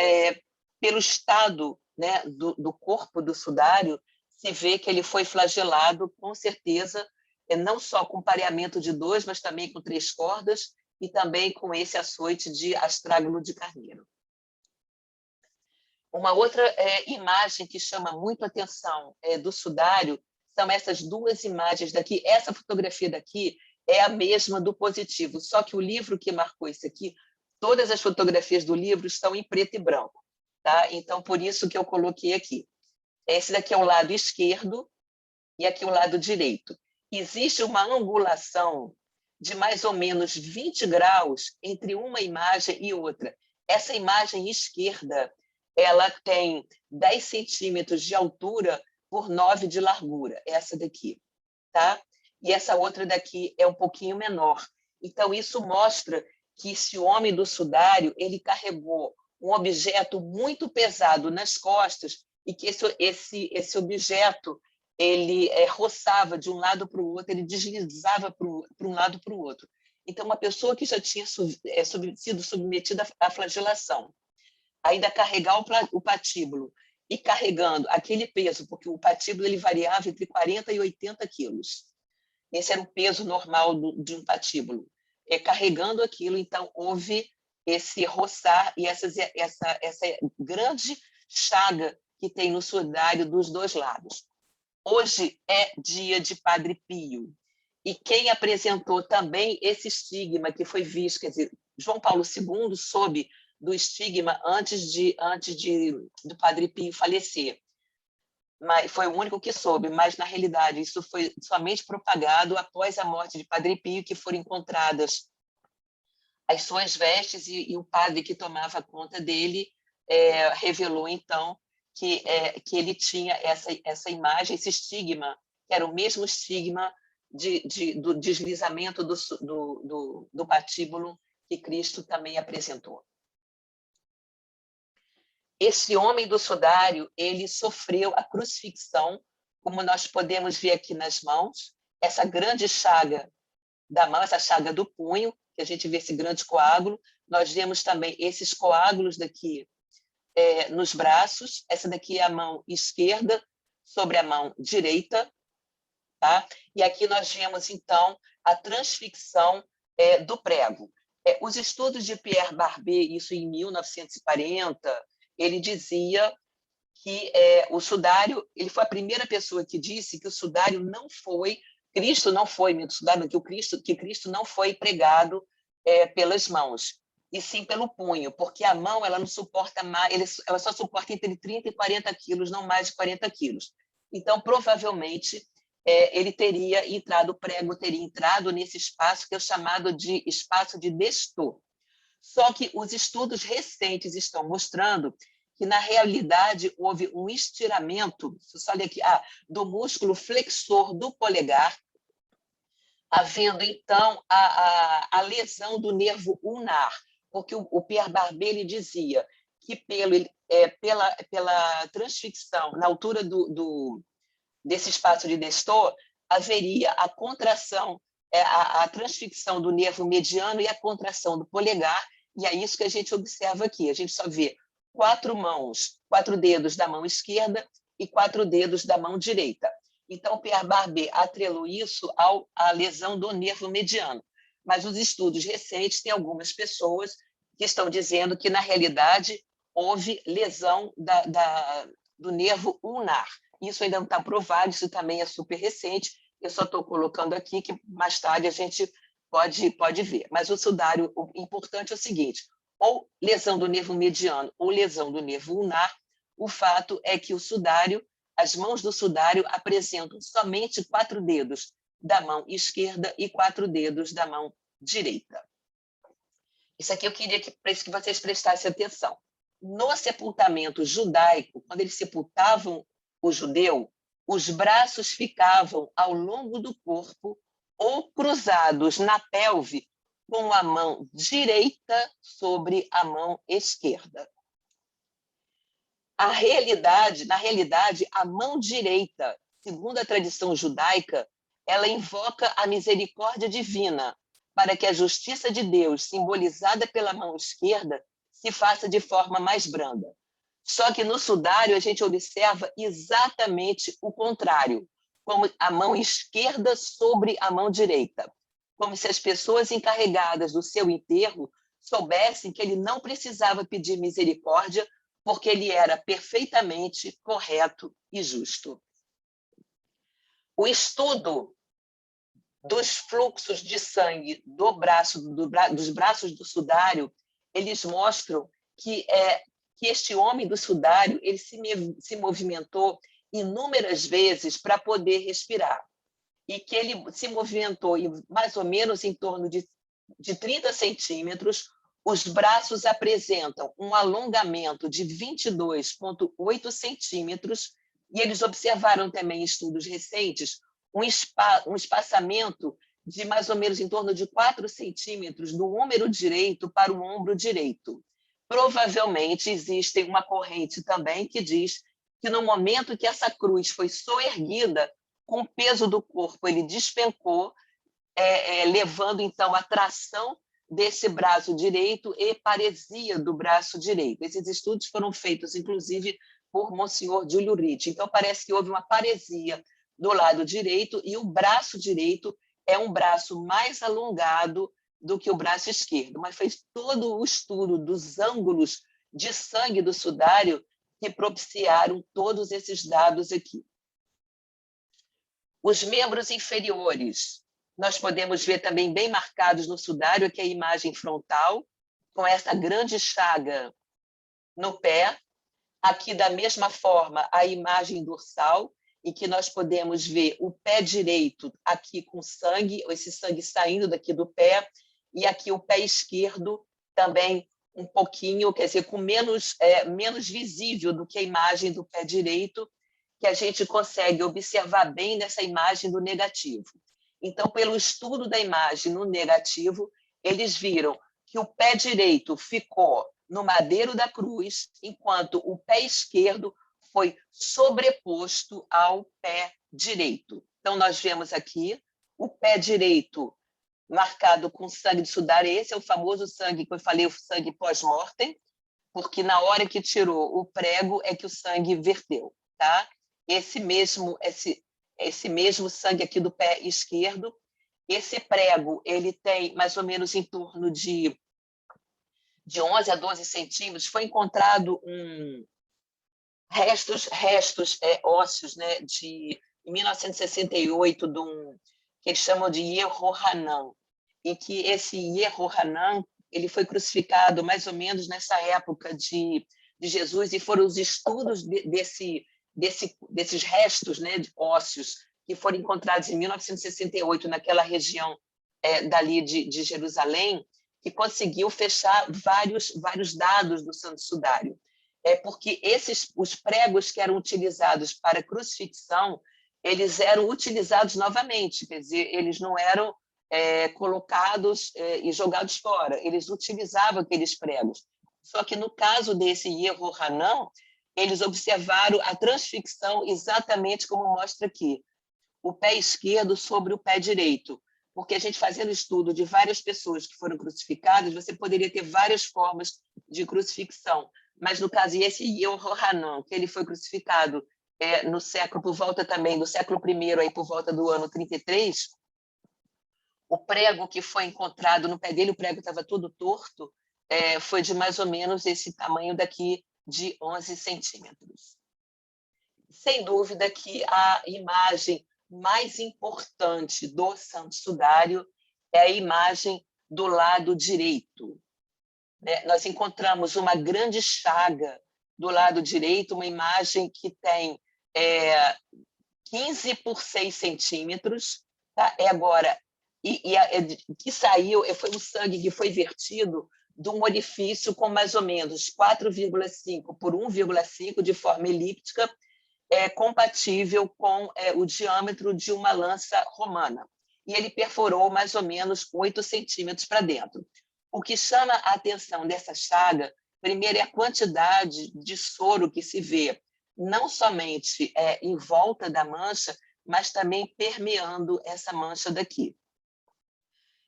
[SPEAKER 2] pelo estado, né, do corpo do sudário, se vê que ele foi flagelado, com certeza, não só com pareamento de 2, mas também com 3 cordas e também com esse açoite de astrágalo de carneiro. Uma outra imagem que chama muito a atenção do sudário são essas 2 imagens daqui. Essa fotografia daqui é a mesma do positivo, só que o livro que marcou isso aqui, todas as fotografias do livro estão em preto e branco. Tá? Então, por isso que eu coloquei aqui. Esse daqui é o lado esquerdo e aqui o lado direito. Existe uma angulação de mais ou menos 20 graus entre uma imagem e outra. Essa imagem esquerda, ela tem 10 centímetros de altura por 9 de largura, essa daqui. Tá? E essa outra daqui é um pouquinho menor. Então, isso mostra que esse homem do sudário, ele carregou um objeto muito pesado nas costas e que esse objeto ele roçava de um lado para o outro, ele deslizava para um lado para o outro. Então, uma pessoa que já tinha sido submetida à flagelação, ainda carregar o patíbulo e carregando aquele peso, porque o patíbulo ele variava entre 40 e 80 quilos. Esse era o peso normal de um patíbulo. Carregando aquilo, então, houve esse roçar e essa grande chaga que tem no sudário dos dois lados. Hoje é dia de Padre Pio. E quem apresentou também esse estigma que foi visto, quer dizer, João Paulo II soube do estigma antes do Padre Pio falecer. Mas foi o único que soube, mas, na realidade, isso foi somente propagado após a morte de Padre Pio, que foram encontradas as suas vestes, e o padre que tomava conta dele revelou, então, que ele tinha essa imagem, esse estigma, que era o mesmo estigma do deslizamento do patíbulo que Cristo também apresentou. Esse homem do sudário, ele sofreu a crucifixão, como nós podemos ver aqui nas mãos, essa grande chaga da mão, essa chaga do punho, que a gente vê esse grande coágulo. Nós vemos também esses coágulos daqui nos braços. Essa daqui é a mão esquerda sobre a mão direita. Tá? E aqui nós vemos, então, a transfixão do prego. Os estudos de Pierre Barbet, isso em 1940, ele dizia que o sudário, ele foi a primeira pessoa que disse que o sudário não foi, Cristo não foi, que Cristo não foi pregado pelas mãos, e sim pelo punho, porque a mão ela não suporta mais, ela só suporta entre 30 e 40 quilos, não mais de 40 quilos. Então, provavelmente, o prego teria entrado nesse espaço que é chamado de espaço de Destot. Só que os estudos recentes estão mostrando que, na realidade, houve um estiramento, olha aqui, do músculo flexor do polegar, havendo, então, a lesão do nervo ulnar, porque o Pierre Barbet ele dizia que pela transfixão, na altura desse espaço de Destot, haveria a contração, a transfixão do nervo mediano e a contração do polegar, e é isso que a gente observa aqui. A gente só vê 4 dedos da mão esquerda e 4 dedos da mão direita. Então, Pierre Barbet atrelou isso à lesão do nervo mediano. Mas os estudos recentes têm algumas pessoas que estão dizendo que, na realidade, houve lesão do nervo ulnar. Isso ainda não está provado, isso também é super recente. Eu só estou colocando aqui que mais tarde a gente pode ver. Mas o sudário, o importante é o seguinte, ou lesão do nervo mediano ou lesão do nervo ulnar, o fato é que as mãos do sudário apresentam somente 4 dedos da mão esquerda e 4 dedos da mão direita. Isso aqui eu queria que vocês prestassem atenção. No sepultamento judaico, quando eles sepultavam o judeu, os braços ficavam ao longo do corpo ou cruzados na pelve, com a mão direita sobre a mão esquerda. Na realidade, a mão direita, segundo a tradição judaica, ela invoca a misericórdia divina para que a justiça de Deus, simbolizada pela mão esquerda, se faça de forma mais branda. Só que no sudário a gente observa exatamente o contrário, como a mão esquerda sobre a mão direita, como se as pessoas encarregadas do seu enterro soubessem que ele não precisava pedir misericórdia, porque ele era perfeitamente correto e justo. O estudo dos fluxos de sangue dos braços do sudário, eles mostram que este homem do sudário ele se movimentou inúmeras vezes para poder respirar, e que ele se movimentou mais ou menos em torno de 30 centímetros. Os braços apresentam um alongamento de 22,8 centímetros, e eles observaram também em estudos recentes um espaçamento de mais ou menos em torno de 4 centímetros do húmero direito para o ombro direito. Provavelmente existe uma corrente também que diz que no momento que essa cruz foi soerguida, com o peso do corpo ele despencou, levando, então, a tração desse braço direito e paresia do braço direito. Esses estudos foram feitos, inclusive, por Monsenhor Júlio Ricci. Então, parece que houve uma paresia do lado direito e o braço direito é um braço mais alongado do que o braço esquerdo. Mas fez todo o estudo dos ângulos de sangue do sudário que propiciaram todos esses dados aqui. Os membros inferiores, nós podemos ver também bem marcados no sudário, que é a imagem frontal, com essa grande chaga no pé. Aqui, da mesma forma, a imagem dorsal, em que nós podemos ver o pé direito aqui com sangue, esse sangue saindo daqui do pé, e aqui o pé esquerdo também um pouquinho, quer dizer, com menos visível do que a imagem do pé direito, que a gente consegue observar bem nessa imagem do negativo. Então, pelo estudo da imagem no negativo, eles viram que o pé direito ficou no madeiro da cruz, enquanto o pé esquerdo foi sobreposto ao pé direito. Então, nós vemos aqui o pé direito marcado com sangue de sudário. Esse é o famoso sangue que eu falei, o sangue pós-mortem, porque na hora que tirou o prego é que o sangue verteu, tá? Esse mesmo sangue aqui do pé esquerdo, esse prego, ele tem mais ou menos em torno de 11 a 12 centímetros. Foi encontrado restos ósseos, né, em 1968, que eles chamam de Yehohanan, e que esse Yehohanan ele foi crucificado mais ou menos nessa época de Jesus, e foram os estudos desses restos, né, de ósseos que foram encontrados em 1968 naquela região dali de Jerusalém, que conseguiu fechar vários dados do Santo Sudário. Porque os pregos que eram utilizados para crucifixão, eles eram utilizados novamente, quer dizer, eles não eram colocados e jogados fora, eles utilizavam aqueles pregos. Só que no caso desse Yehohanan, eles observaram a transfixão exatamente como mostra aqui, o pé esquerdo sobre o pé direito, porque a gente fazendo estudo de várias pessoas que foram crucificadas, você poderia ter várias formas de crucifixão, mas no caso esse Yehohanan, que ele foi crucificado no século, por volta também do século I, aí por volta do ano 33, o prego que foi encontrado no pé dele, o prego estava todo torto, foi de mais ou menos esse tamanho daqui de 11 centímetros. Sem dúvida que a imagem mais importante do Santo Sudário é a imagem do lado direito. Nós encontramos uma grande chaga do lado direito, uma imagem que tem 15 por 6 centímetros, tá? Que saiu, foi um sangue que foi vertido de um orifício com mais ou menos 4,5 por 1,5 de forma elíptica, compatível com o diâmetro de uma lança romana. E ele perfurou mais ou menos 8 centímetros para dentro. O que chama a atenção dessa chaga, primeiro, é a quantidade de soro que se vê, não somente em volta da mancha, mas também permeando essa mancha daqui.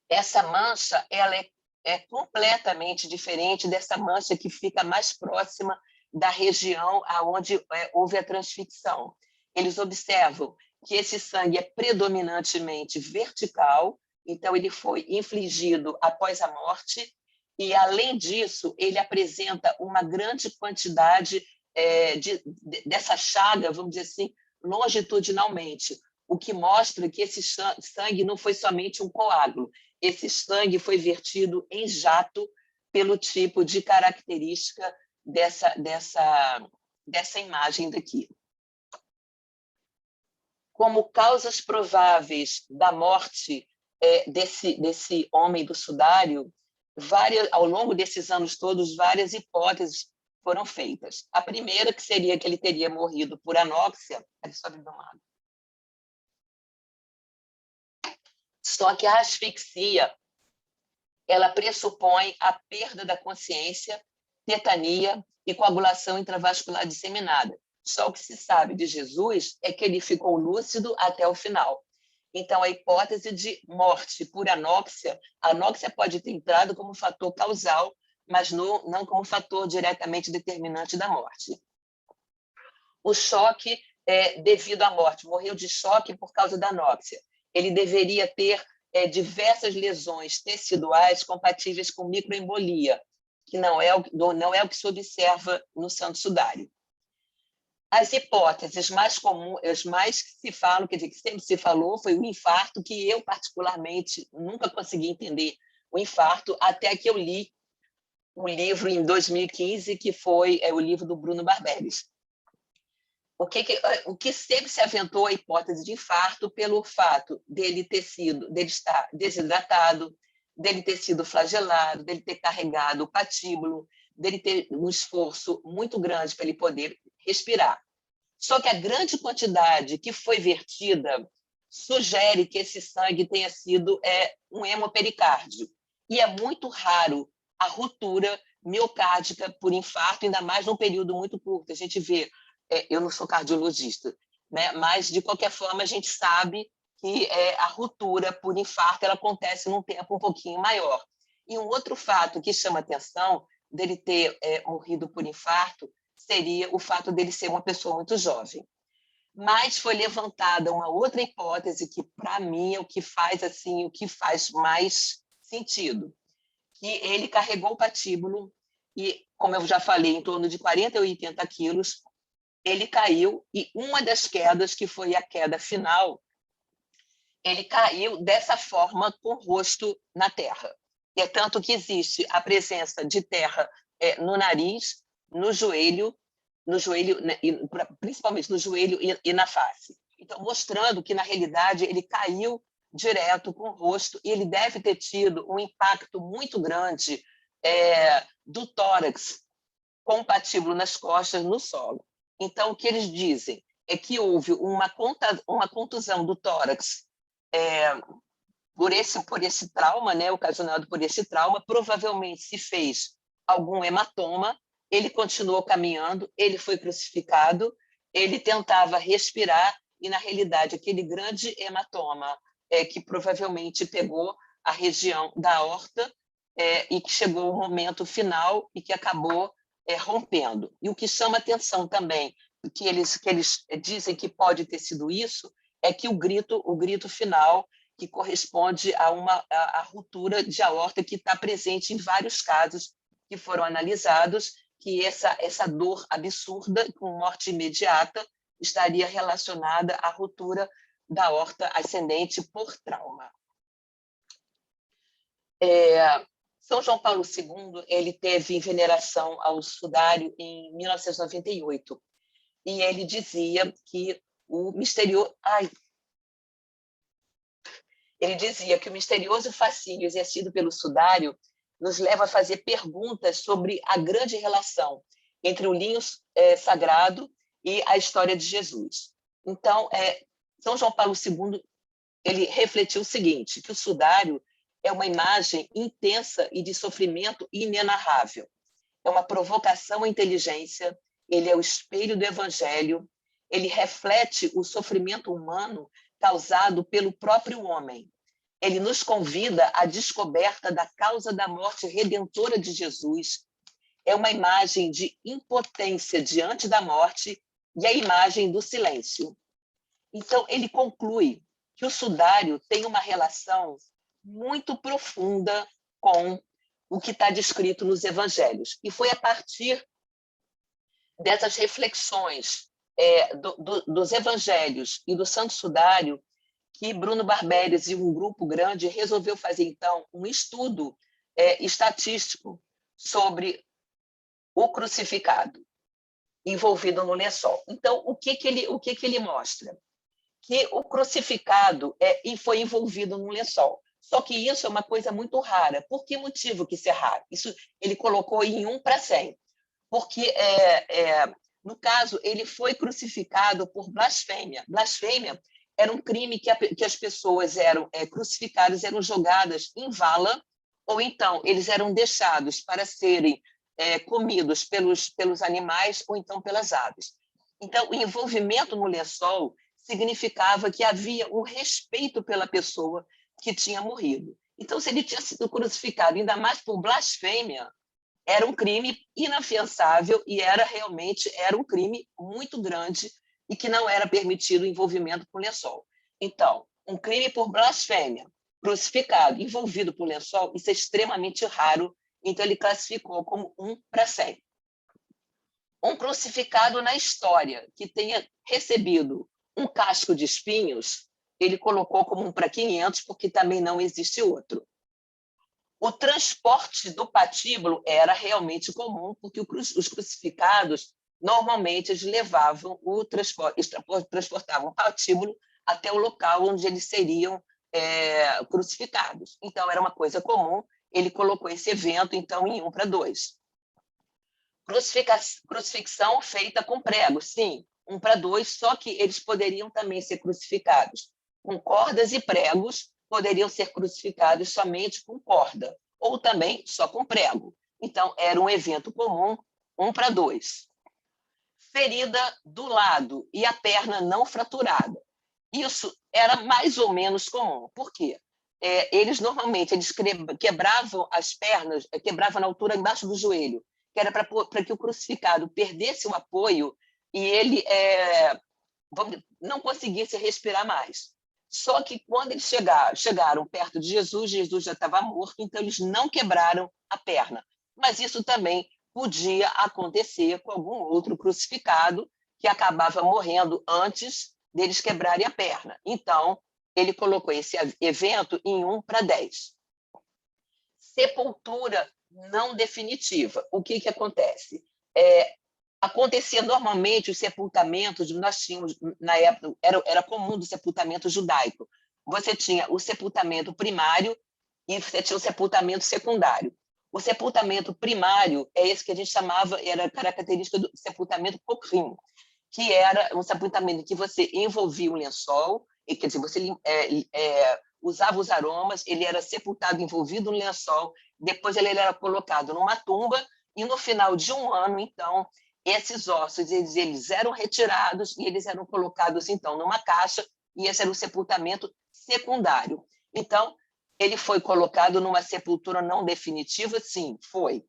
[SPEAKER 2] Essa mancha ela é completamente diferente dessa mancha que fica mais próxima da região onde houve a transfixão. Eles observam que esse sangue é predominantemente vertical, então ele foi infligido após a morte, e, além disso, ele apresenta uma grande quantidade dessa chaga, vamos dizer assim, longitudinalmente, o que mostra que esse sangue não foi somente um coágulo, esse sangue foi vertido em jato pelo tipo de característica dessa imagem daqui. Como causas prováveis da morte desse homem do sudário, ao longo desses anos todos, várias hipóteses foram feitas. A primeira, que seria que ele teria morrido por anóxia, só que a asfixia ela pressupõe a perda da consciência, tetania e coagulação intravascular disseminada. Só o que se sabe de Jesus é que ele ficou lúcido até o final. Então, a hipótese de morte por anóxia, a anóxia pode ter entrado como fator causal, mas não como fator diretamente determinante da morte. O choque devido à morte, morreu de choque por causa da anóxia. Ele deveria ter diversas lesões teciduais compatíveis com microembolia, que não é o que se observa no santo sudário. As hipóteses mais comuns, as mais que se falam, quer dizer, que sempre se falou, foi o infarto, que eu, particularmente, nunca consegui entender o infarto, até que eu li um livro em 2015, que foi o livro do Bruno Barberis. O que sempre se aventou a hipótese de infarto pelo fato dele estar desidratado, dele ter sido flagelado, dele ter carregado o patíbulo, dele ter um esforço muito grande para ele poder respirar. Só que a grande quantidade que foi vertida sugere que esse sangue tenha sido um hemopericárdio. E é muito raro a ruptura miocárdica por infarto, ainda mais num período muito curto. A gente vê, eu não sou cardiologista, né? Mas, de qualquer forma, a gente sabe que a ruptura por infarto ela acontece num tempo um pouquinho maior. E um outro fato que chama atenção dele ter morrido por infarto seria o fato dele ser uma pessoa muito jovem. Mas foi levantada uma outra hipótese que, para mim, é o que faz mais sentido, que ele carregou o patíbulo e, como eu já falei, em torno de 40 ou 80 quilos, ele caiu e uma das quedas, que foi a queda final, ele caiu dessa forma com o rosto na terra. E é tanto que existe a presença de terra no nariz, no joelho, né, principalmente no joelho e na face. Então, mostrando que, na realidade, ele caiu direto com o rosto e ele deve ter tido um impacto muito grande do tórax com o patíbulo nas costas no solo. Então, o que eles dizem é que houve uma contusão do tórax por esse trauma, né, ocasionado por esse trauma, provavelmente se fez algum hematoma, ele continuou caminhando, ele foi crucificado, ele tentava respirar e, na realidade, aquele grande hematoma que provavelmente pegou a região da aorta e que chegou ao momento final e que acabou rompendo. E o que chama atenção também, que eles dizem que pode ter sido isso, é que o grito final, que corresponde a ruptura de aorta que está presente em vários casos que foram analisados, que essa dor absurda com morte imediata estaria relacionada à ruptura da aorta ascendente por trauma. São João Paulo II ele teve veneração ao sudário em 1998 e ele dizia que o misterioso fascínio exercido pelo sudário nos leva a fazer perguntas sobre a grande relação entre o linho sagrado e a história de Jesus. Então, São João Paulo II ele refletiu o seguinte, que o sudário é uma imagem intensa e de sofrimento inenarrável. É uma provocação à inteligência, ele é o espelho do Evangelho, ele reflete o sofrimento humano causado pelo próprio homem. Ele nos convida à descoberta da causa da morte redentora de Jesus. É uma imagem de impotência diante da morte e a imagem do silêncio. Então, ele conclui que o sudário tem uma relação muito profunda com o que está descrito nos evangelhos. E foi a partir dessas reflexões dos evangelhos e do Santo Sudário que Bruno Barberis e um grupo grande resolveu fazer, então, um estudo estatístico sobre o crucificado envolvido no lençol. Então, o que ele mostra? Que o crucificado foi envolvido no lençol. Só que isso é uma coisa muito rara. Por que motivo que isso é raro? Isso ele colocou em 1 para 100. Porque, no caso, ele foi crucificado por blasfêmia. Blasfêmia era um crime que as pessoas eram crucificadas, eram jogadas em vala, ou então eles eram deixados para serem comidos pelos animais ou então pelas aves. Então, o envolvimento no lençol significava que havia um respeito pela pessoa que tinha morrido. Então, se ele tinha sido crucificado, ainda mais por blasfêmia, era um crime inafiançável e realmente era um crime muito grande e que não era permitido o envolvimento com lençol. Então, um crime por blasfêmia, crucificado, envolvido por lençol, isso é extremamente raro, então ele classificou como 1/100. Um crucificado na história que tenha recebido um casco de espinhos, ele colocou como 1/500, porque também não existe outro. O transporte do patíbulo era realmente comum, porque os crucificados, normalmente, eles levavam transportavam o patíbulo até o local onde eles seriam crucificados. Então, era uma coisa comum, ele colocou esse evento, então, em 1/2. Crucifixão feita com pregos, sim, 1/2, só que eles poderiam também ser crucificados com cordas e pregos, poderiam ser crucificados somente com corda, ou também só com prego. Então, era um evento comum, 1/2. Ferida do lado e a perna não fraturada. Isso era mais ou menos comum. Por quê? Eles normalmente quebravam as pernas, quebravam na altura embaixo do joelho, que era para que o crucificado perdesse o apoio e ele não conseguisse respirar mais. Só que quando eles chegaram perto de Jesus, Jesus já estava morto, então eles não quebraram a perna. Mas isso também podia acontecer com algum outro crucificado que acabava morrendo antes deles quebrarem a perna. Então, ele colocou esse evento em 1/10. Sepultura não definitiva. O que acontece? Acontecia normalmente os sepultamentos, nós tínhamos, na época, era comum do sepultamento judaico. Você tinha o sepultamento primário e você tinha o sepultamento secundário. O sepultamento primário é esse que a gente chamava, era característica do sepultamento pokrim, que era um sepultamento em que você envolvia um lençol, e, quer dizer, você usava os aromas, ele era sepultado envolvido no lençol, depois ele era colocado numa tumba, e no final de um ano, então, esses ossos eles eram retirados e eles eram colocados, então, numa caixa, e esse era o sepultamento secundário. Então, ele foi colocado numa sepultura não definitiva? Sim, foi.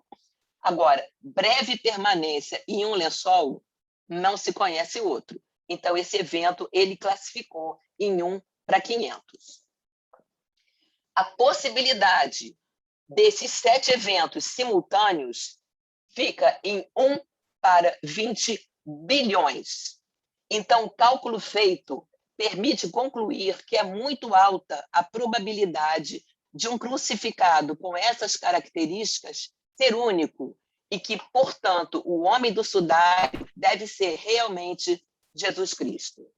[SPEAKER 2] Agora, breve permanência em um lençol, não se conhece outro. Então, esse evento ele classificou em 1/500. A possibilidade desses 7 eventos simultâneos fica em 1/20 bilhões. Então, o cálculo feito permite concluir que é muito alta a probabilidade de um crucificado com essas características ser único e que, portanto, o homem do sudário deve ser realmente Jesus Cristo.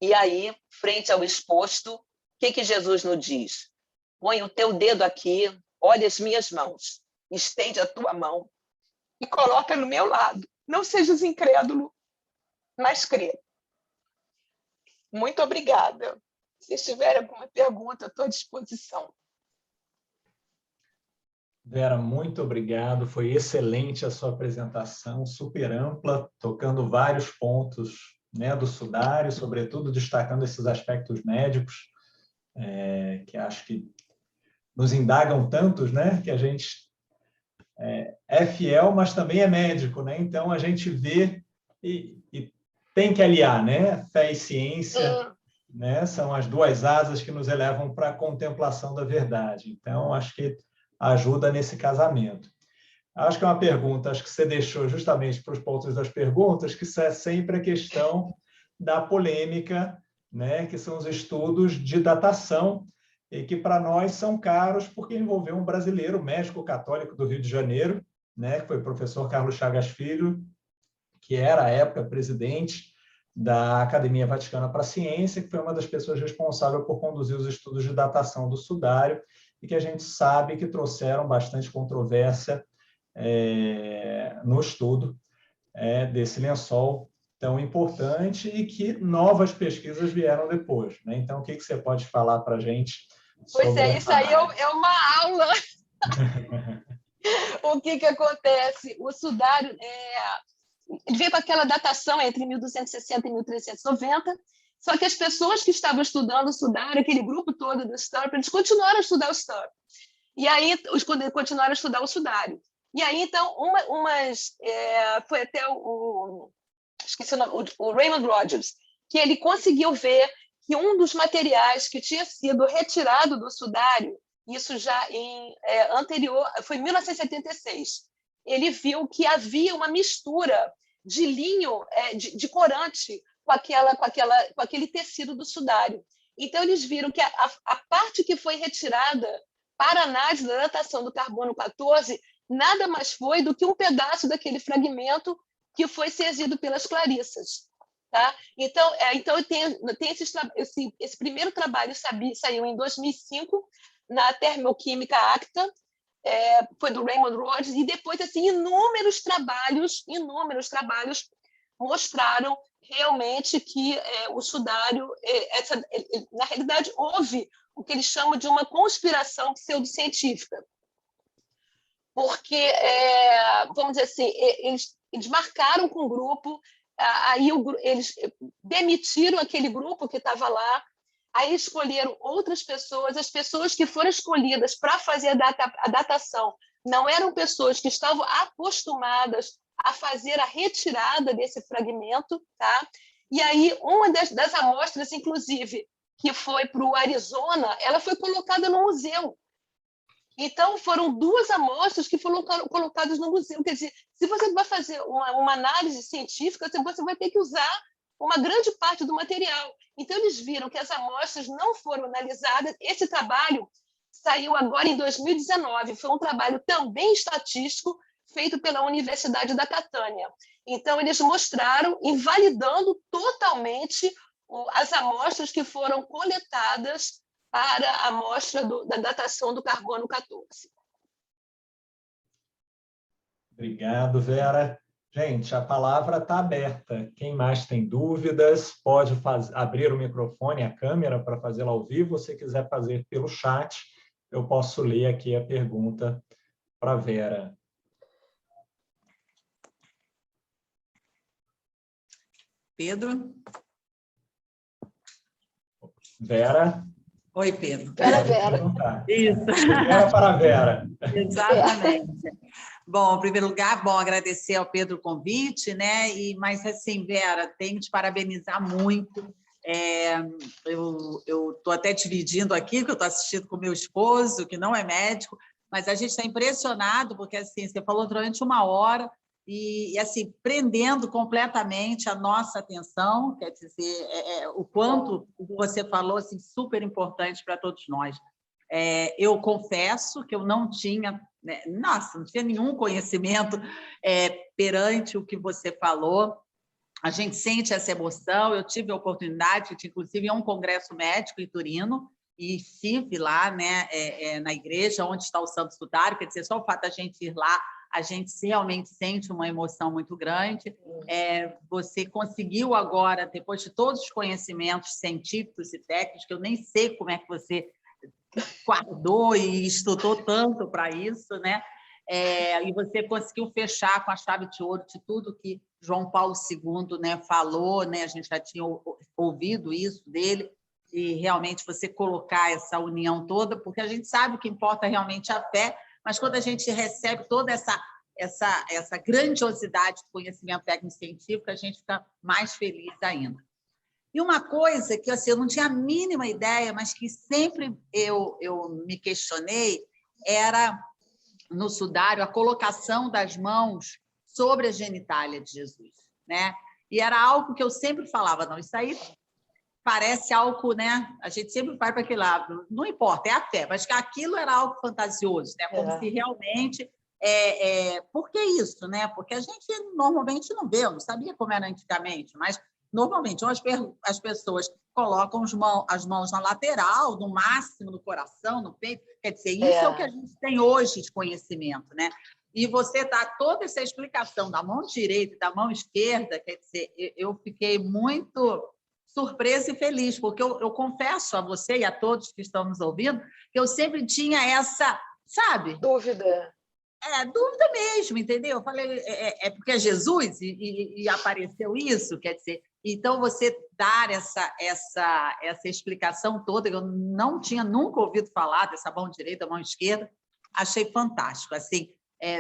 [SPEAKER 2] E aí, frente ao exposto, o que Jesus nos diz? Põe o teu dedo aqui, olha as minhas mãos, estende a tua mão e coloca no meu lado. Não sejas incrédulo, mas crê. Muito obrigada. Se tiver alguma pergunta, estou à disposição.
[SPEAKER 1] Vera, muito obrigado. Foi excelente a sua apresentação, super ampla, tocando vários pontos, né, do sudário, sobretudo destacando esses aspectos médicos, que acho que nos indagam tantos, né, que a gente é fiel, mas também é médico, né? Então a gente vê e tem que aliar, né? Fé e ciência, né? São as duas asas que nos elevam para a contemplação da verdade. Então acho que ajuda nesse casamento. Acho que é uma pergunta, acho que você deixou justamente para os pontos das perguntas, que isso é sempre a questão da polêmica, né? Que são os estudos de datação, e que para nós são caros porque envolveu um brasileiro, médico católico do Rio de Janeiro, né, que foi o professor Carlos Chagas Filho, que era, à época, presidente da Academia Vaticana para a Ciência, que foi uma das pessoas responsáveis por conduzir os estudos de datação do sudário, e que a gente sabe que trouxeram bastante controvérsia no estudo desse lençol tão importante e que novas pesquisas vieram depois, né? Então, o que você pode falar para a gente sobre
[SPEAKER 2] Pois é, isso aí é uma aula. O que acontece? O sudário ele veio com aquela datação entre 1260 e 1390, só que as pessoas que estavam estudando o sudário, aquele grupo todo do Sturp, eles continuaram a estudar o Sturp. E aí, continuaram a estudar o sudário. E aí, então, foi até esqueci o nome, o Raymond Rogers, que ele conseguiu ver que um dos materiais que tinha sido retirado do sudário, isso já anterior, foi em 1976, ele viu que havia uma mistura de linho, de corante, com aquele tecido do sudário. Então, eles viram que a parte que foi retirada para análise da datação do carbono 14 nada mais foi do que um pedaço daquele fragmento que foi sezido pelas Clarissas. Tá? Então tem esse primeiro trabalho saiu em 2005 na Thermoquímica Acta, foi do Raymond Rogers, e depois assim, inúmeros trabalhos mostraram realmente que o sudário, na realidade, houve o que eles chamam de uma conspiração pseudocientífica, porque, vamos dizer assim, eles marcaram com o grupo, aí eles demitiram aquele grupo que estava lá, aí escolheram outras pessoas, as pessoas que foram escolhidas para fazer a datação não eram pessoas que estavam acostumadas a fazer a retirada desse fragmento, tá? E aí uma das amostras, inclusive, que foi para o Arizona, ela foi colocada no museu. Então, foram 2 amostras que foram colocadas no museu. Quer dizer, se você vai fazer uma análise científica, você vai ter que usar uma grande parte do material. Então, eles viram que as amostras não foram analisadas. Esse trabalho saiu agora em 2019. Foi um trabalho também estatístico, feito pela Universidade da Catânia. Então, eles mostraram, invalidando totalmente as amostras que foram coletadas para a amostra da datação do carbono 14.
[SPEAKER 1] Obrigado, Vera. Gente, a palavra está aberta. Quem mais tem dúvidas, pode abrir o microfone, a câmera, para fazê-la ao vivo. Se quiser fazer pelo chat, eu posso ler aqui a pergunta para a Vera.
[SPEAKER 3] Pedro?
[SPEAKER 1] Vera?
[SPEAKER 3] Oi, Pedro.
[SPEAKER 2] Vera.
[SPEAKER 3] Isso.
[SPEAKER 1] Vera para a Vera.
[SPEAKER 3] Exatamente. Bom, em primeiro lugar, bom agradecer ao Pedro o convite, né? Mas, assim, Vera, tenho que te parabenizar muito. Eu estou até dividindo aqui, porque eu estou assistindo com o meu esposo, que não é médico, mas a gente está impressionado, porque, assim, você falou durante 1 hora, e assim, prendendo completamente a nossa atenção, quer dizer, o quanto você falou, assim, super importante para todos nós. Eu confesso que eu não tinha, né, não tinha nenhum conhecimento perante o que você falou. A gente sente essa emoção. Eu tive a oportunidade de, inclusive, ir a um congresso médico em Turino, e estive lá, né, na igreja onde está o Santo Sudário. Quer dizer, só o fato da gente ir lá, a gente realmente sente uma emoção muito grande. Você conseguiu agora, depois de todos os conhecimentos científicos e técnicos, que eu nem sei como é que você guardou e estudou tanto para isso, né? E você conseguiu fechar com a chave de ouro de tudo que João Paulo II, né, falou, né? A gente já tinha ouvido isso dele, e realmente você colocar essa união toda, porque a gente sabe o que importa realmente a fé, mas quando a gente recebe toda essa grandiosidade do conhecimento técnico-científico, a gente fica mais feliz ainda. E uma coisa que assim, eu não tinha a mínima ideia, mas que sempre eu me questionei, era, no sudário, a colocação das mãos sobre a genitália de Jesus, né? E era algo que eu sempre falava, não, isso aí parece algo, né? A gente sempre vai para aquele lado, não importa, é a fé, mas que aquilo era algo fantasioso, né? Como se realmente... por que isso, né? Porque a gente normalmente não vê, eu não sabia como era antigamente, mas normalmente as pessoas colocam as mãos na lateral, no máximo no coração, no peito. Quer dizer, isso é o que a gente tem hoje de conhecimento, né? E você dá toda essa explicação da mão direita e da mão esquerda, quer dizer, eu fiquei muito surpresa e feliz, porque eu confesso a você e a todos que estão nos ouvindo que eu sempre tinha essa, sabe?
[SPEAKER 2] Dúvida.
[SPEAKER 3] Dúvida mesmo, entendeu? Eu falei, porque é Jesus e apareceu isso, quer dizer, então você dar essa explicação toda, eu não tinha nunca ouvido falar dessa mão direita, mão esquerda, achei fantástico, assim,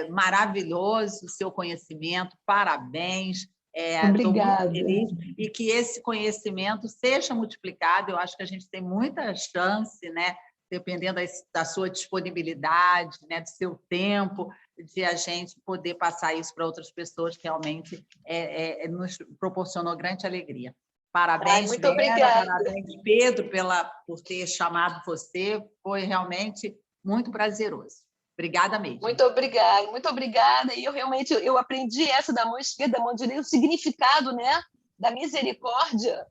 [SPEAKER 3] maravilhoso o seu conhecimento, parabéns, estou muito
[SPEAKER 2] Obrigada.
[SPEAKER 3] feliz, e que esse conhecimento seja multiplicado, eu acho que a gente tem muita chance, né? Dependendo da sua disponibilidade, né, do seu tempo, de a gente poder passar isso para outras pessoas, que realmente nos proporcionou grande alegria. Parabéns,
[SPEAKER 2] Muito
[SPEAKER 3] Vera,
[SPEAKER 2] obrigada.
[SPEAKER 3] parabéns, Pedro, por ter chamado você, foi realmente muito prazeroso. Obrigada mesmo.
[SPEAKER 2] Muito obrigada, muito obrigada. E eu realmente aprendi essa da mão esquerda, da mão direita, o significado, né, da misericórdia.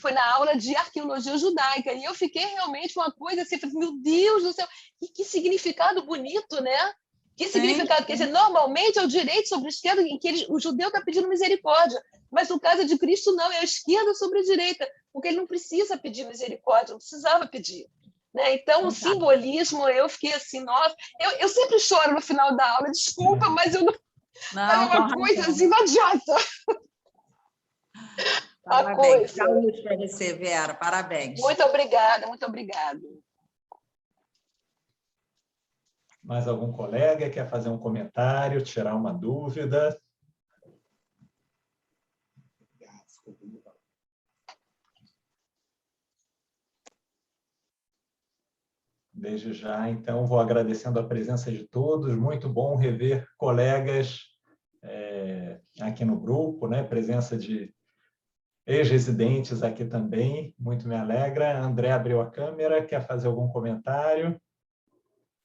[SPEAKER 2] Foi na aula de arqueologia judaica, e eu fiquei realmente uma coisa assim, meu Deus do céu, que significado bonito, né? Que significado, quer dizer, normalmente é o direito sobre a esquerda, em que o judeu está pedindo misericórdia, mas no caso de Cristo não, é a esquerda sobre a direita, porque ele não precisa pedir misericórdia, não precisava pedir. Né? Então, o simbolismo, eu fiquei assim, nossa, eu sempre choro no final da aula, desculpa, mas eu não... é uma coisa assim, não adianta.
[SPEAKER 3] Parabéns. Saúde para você, Vera. Parabéns.
[SPEAKER 2] Muito obrigada, muito obrigada.
[SPEAKER 1] Mais algum colega quer fazer um comentário, tirar uma dúvida? Desde já, então, vou agradecendo a presença de todos. Muito bom rever colegas aqui no grupo, né? Presença de ex-residentes aqui também, muito me alegra. André abriu a câmera, quer fazer algum comentário?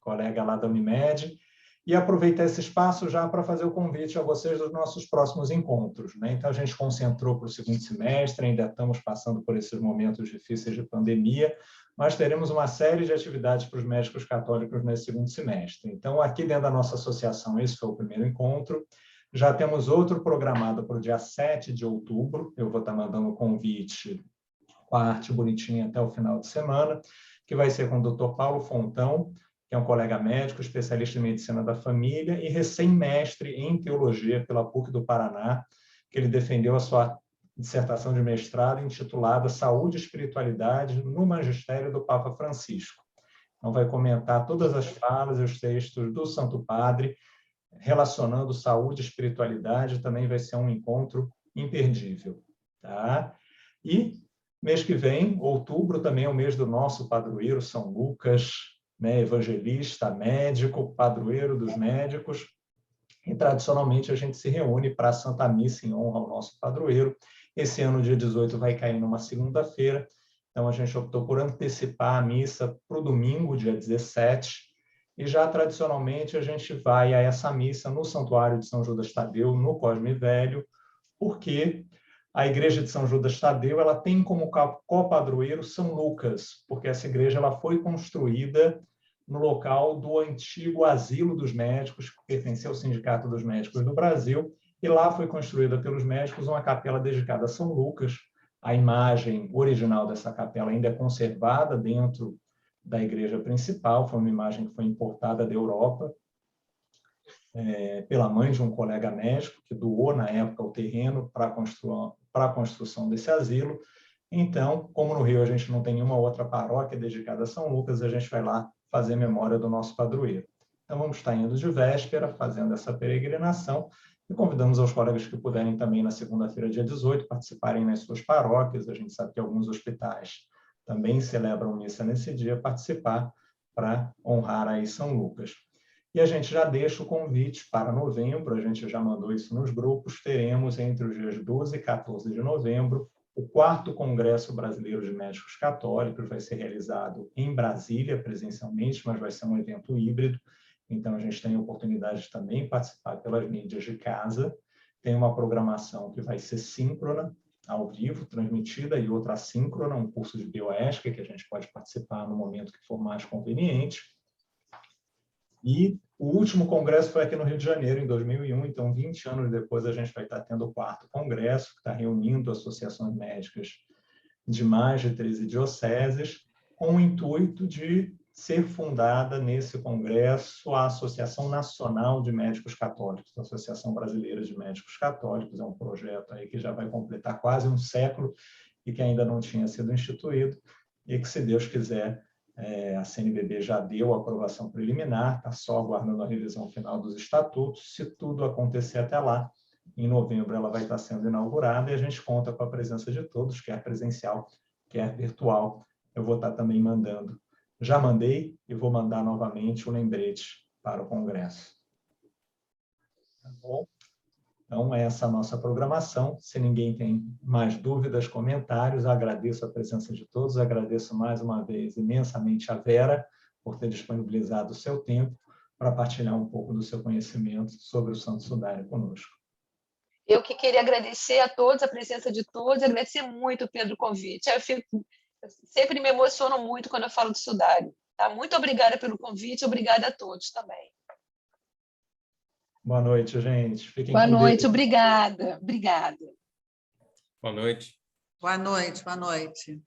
[SPEAKER 1] Colega lá da Unimed. E aproveitar esse espaço já para fazer o convite a vocês dos nossos próximos encontros, né? Então, a gente concentrou para o segundo semestre, ainda estamos passando por esses momentos difíceis de pandemia, mas teremos uma série de atividades para os médicos católicos nesse segundo semestre. Então, aqui dentro da nossa associação, esse foi o primeiro encontro. Já temos outro programado para o dia 7 de outubro. Eu vou estar mandando o convite com a arte bonitinha até o final de semana, que vai ser com o Dr. Paulo Fontão, que é um colega médico, especialista em medicina da família e recém-mestre em teologia pela PUC do Paraná, que ele defendeu a sua dissertação de mestrado intitulada Saúde e Espiritualidade no Magistério do Papa Francisco. Então, vai comentar todas as falas e os textos do Santo Padre, relacionando saúde e espiritualidade. Também vai ser um encontro imperdível. Tá? E mês que vem, outubro, também é o mês do nosso padroeiro, São Lucas, né, evangelista, médico, padroeiro dos médicos, e tradicionalmente a gente se reúne para a Santa Missa em honra ao nosso padroeiro. Esse ano, dia 18, vai cair numa segunda-feira, então a gente optou por antecipar a missa para o domingo, dia 17, e já tradicionalmente a gente vai a essa missa no Santuário de São Judas Tadeu, no Cosme Velho, porque a igreja de São Judas Tadeu ela tem como copadroeiro São Lucas, porque essa igreja ela foi construída no local do antigo Asilo dos Médicos, que pertencia ao Sindicato dos Médicos do Brasil, e lá foi construída pelos médicos uma capela dedicada a São Lucas. A imagem original dessa capela ainda é conservada dentro da igreja principal, foi uma imagem que foi importada da Europa, pela mãe de um colega médico, que doou, na época, o terreno para a construção desse asilo. Então, como no Rio a gente não tem nenhuma outra paróquia dedicada a São Lucas, a gente vai lá fazer memória do nosso padroeiro. Então, vamos estar indo de véspera, fazendo essa peregrinação, e convidamos aos colegas que puderem também, na segunda-feira, dia 18, participarem nas suas paróquias. A gente sabe que alguns hospitais também celebram missa nesse dia, participar para honrar aí São Lucas. E a gente já deixa o convite para novembro, a gente já mandou isso nos grupos, teremos entre os dias 12 e 14 de novembro o 4º Congresso Brasileiro de Médicos Católicos. Vai ser realizado em Brasília, presencialmente, mas vai ser um evento híbrido, então a gente tem a oportunidade de também participar pelas mídias de casa. Tem uma programação que vai ser síncrona, ao vivo, transmitida, e outra assíncrona, um curso de bioética que a gente pode participar no momento que for mais conveniente. E o último congresso foi aqui no Rio de Janeiro, em 2001, então 20 anos depois a gente vai estar tendo o 4º congresso, que está reunindo associações médicas de mais de 13 dioceses, com o intuito de ser fundada nesse congresso a Associação Nacional de Médicos Católicos, a Associação Brasileira de Médicos Católicos. É um projeto aí que já vai completar quase um século e que ainda não tinha sido instituído, e que, se Deus quiser, a CNBB já deu a aprovação preliminar, está só aguardando a revisão final dos estatutos. Se tudo acontecer até lá, em novembro ela vai estar sendo inaugurada, e a gente conta com a presença de todos, quer presencial, quer virtual. Eu vou estar também mandando, já mandei e vou mandar novamente o lembrete para o Congresso. Tá bom? Então, essa é a nossa programação. Se ninguém tem mais dúvidas, comentários, agradeço a presença de todos, agradeço mais uma vez imensamente a Vera por ter disponibilizado o seu tempo para partilhar um pouco do seu conhecimento sobre o Santo Sudário conosco.
[SPEAKER 2] Eu que queria agradecer a todos, a presença de todos, agradecer muito, Pedro, o convite. Eu sempre me emociono muito quando eu falo do Sudário. Tá? Muito obrigada pelo convite, obrigada a todos também.
[SPEAKER 1] Boa noite, gente. Fiquem
[SPEAKER 2] Boa
[SPEAKER 1] com
[SPEAKER 2] noite,
[SPEAKER 1] Deus.
[SPEAKER 2] obrigada. Obrigada.
[SPEAKER 4] Boa noite.
[SPEAKER 3] Boa noite, boa noite.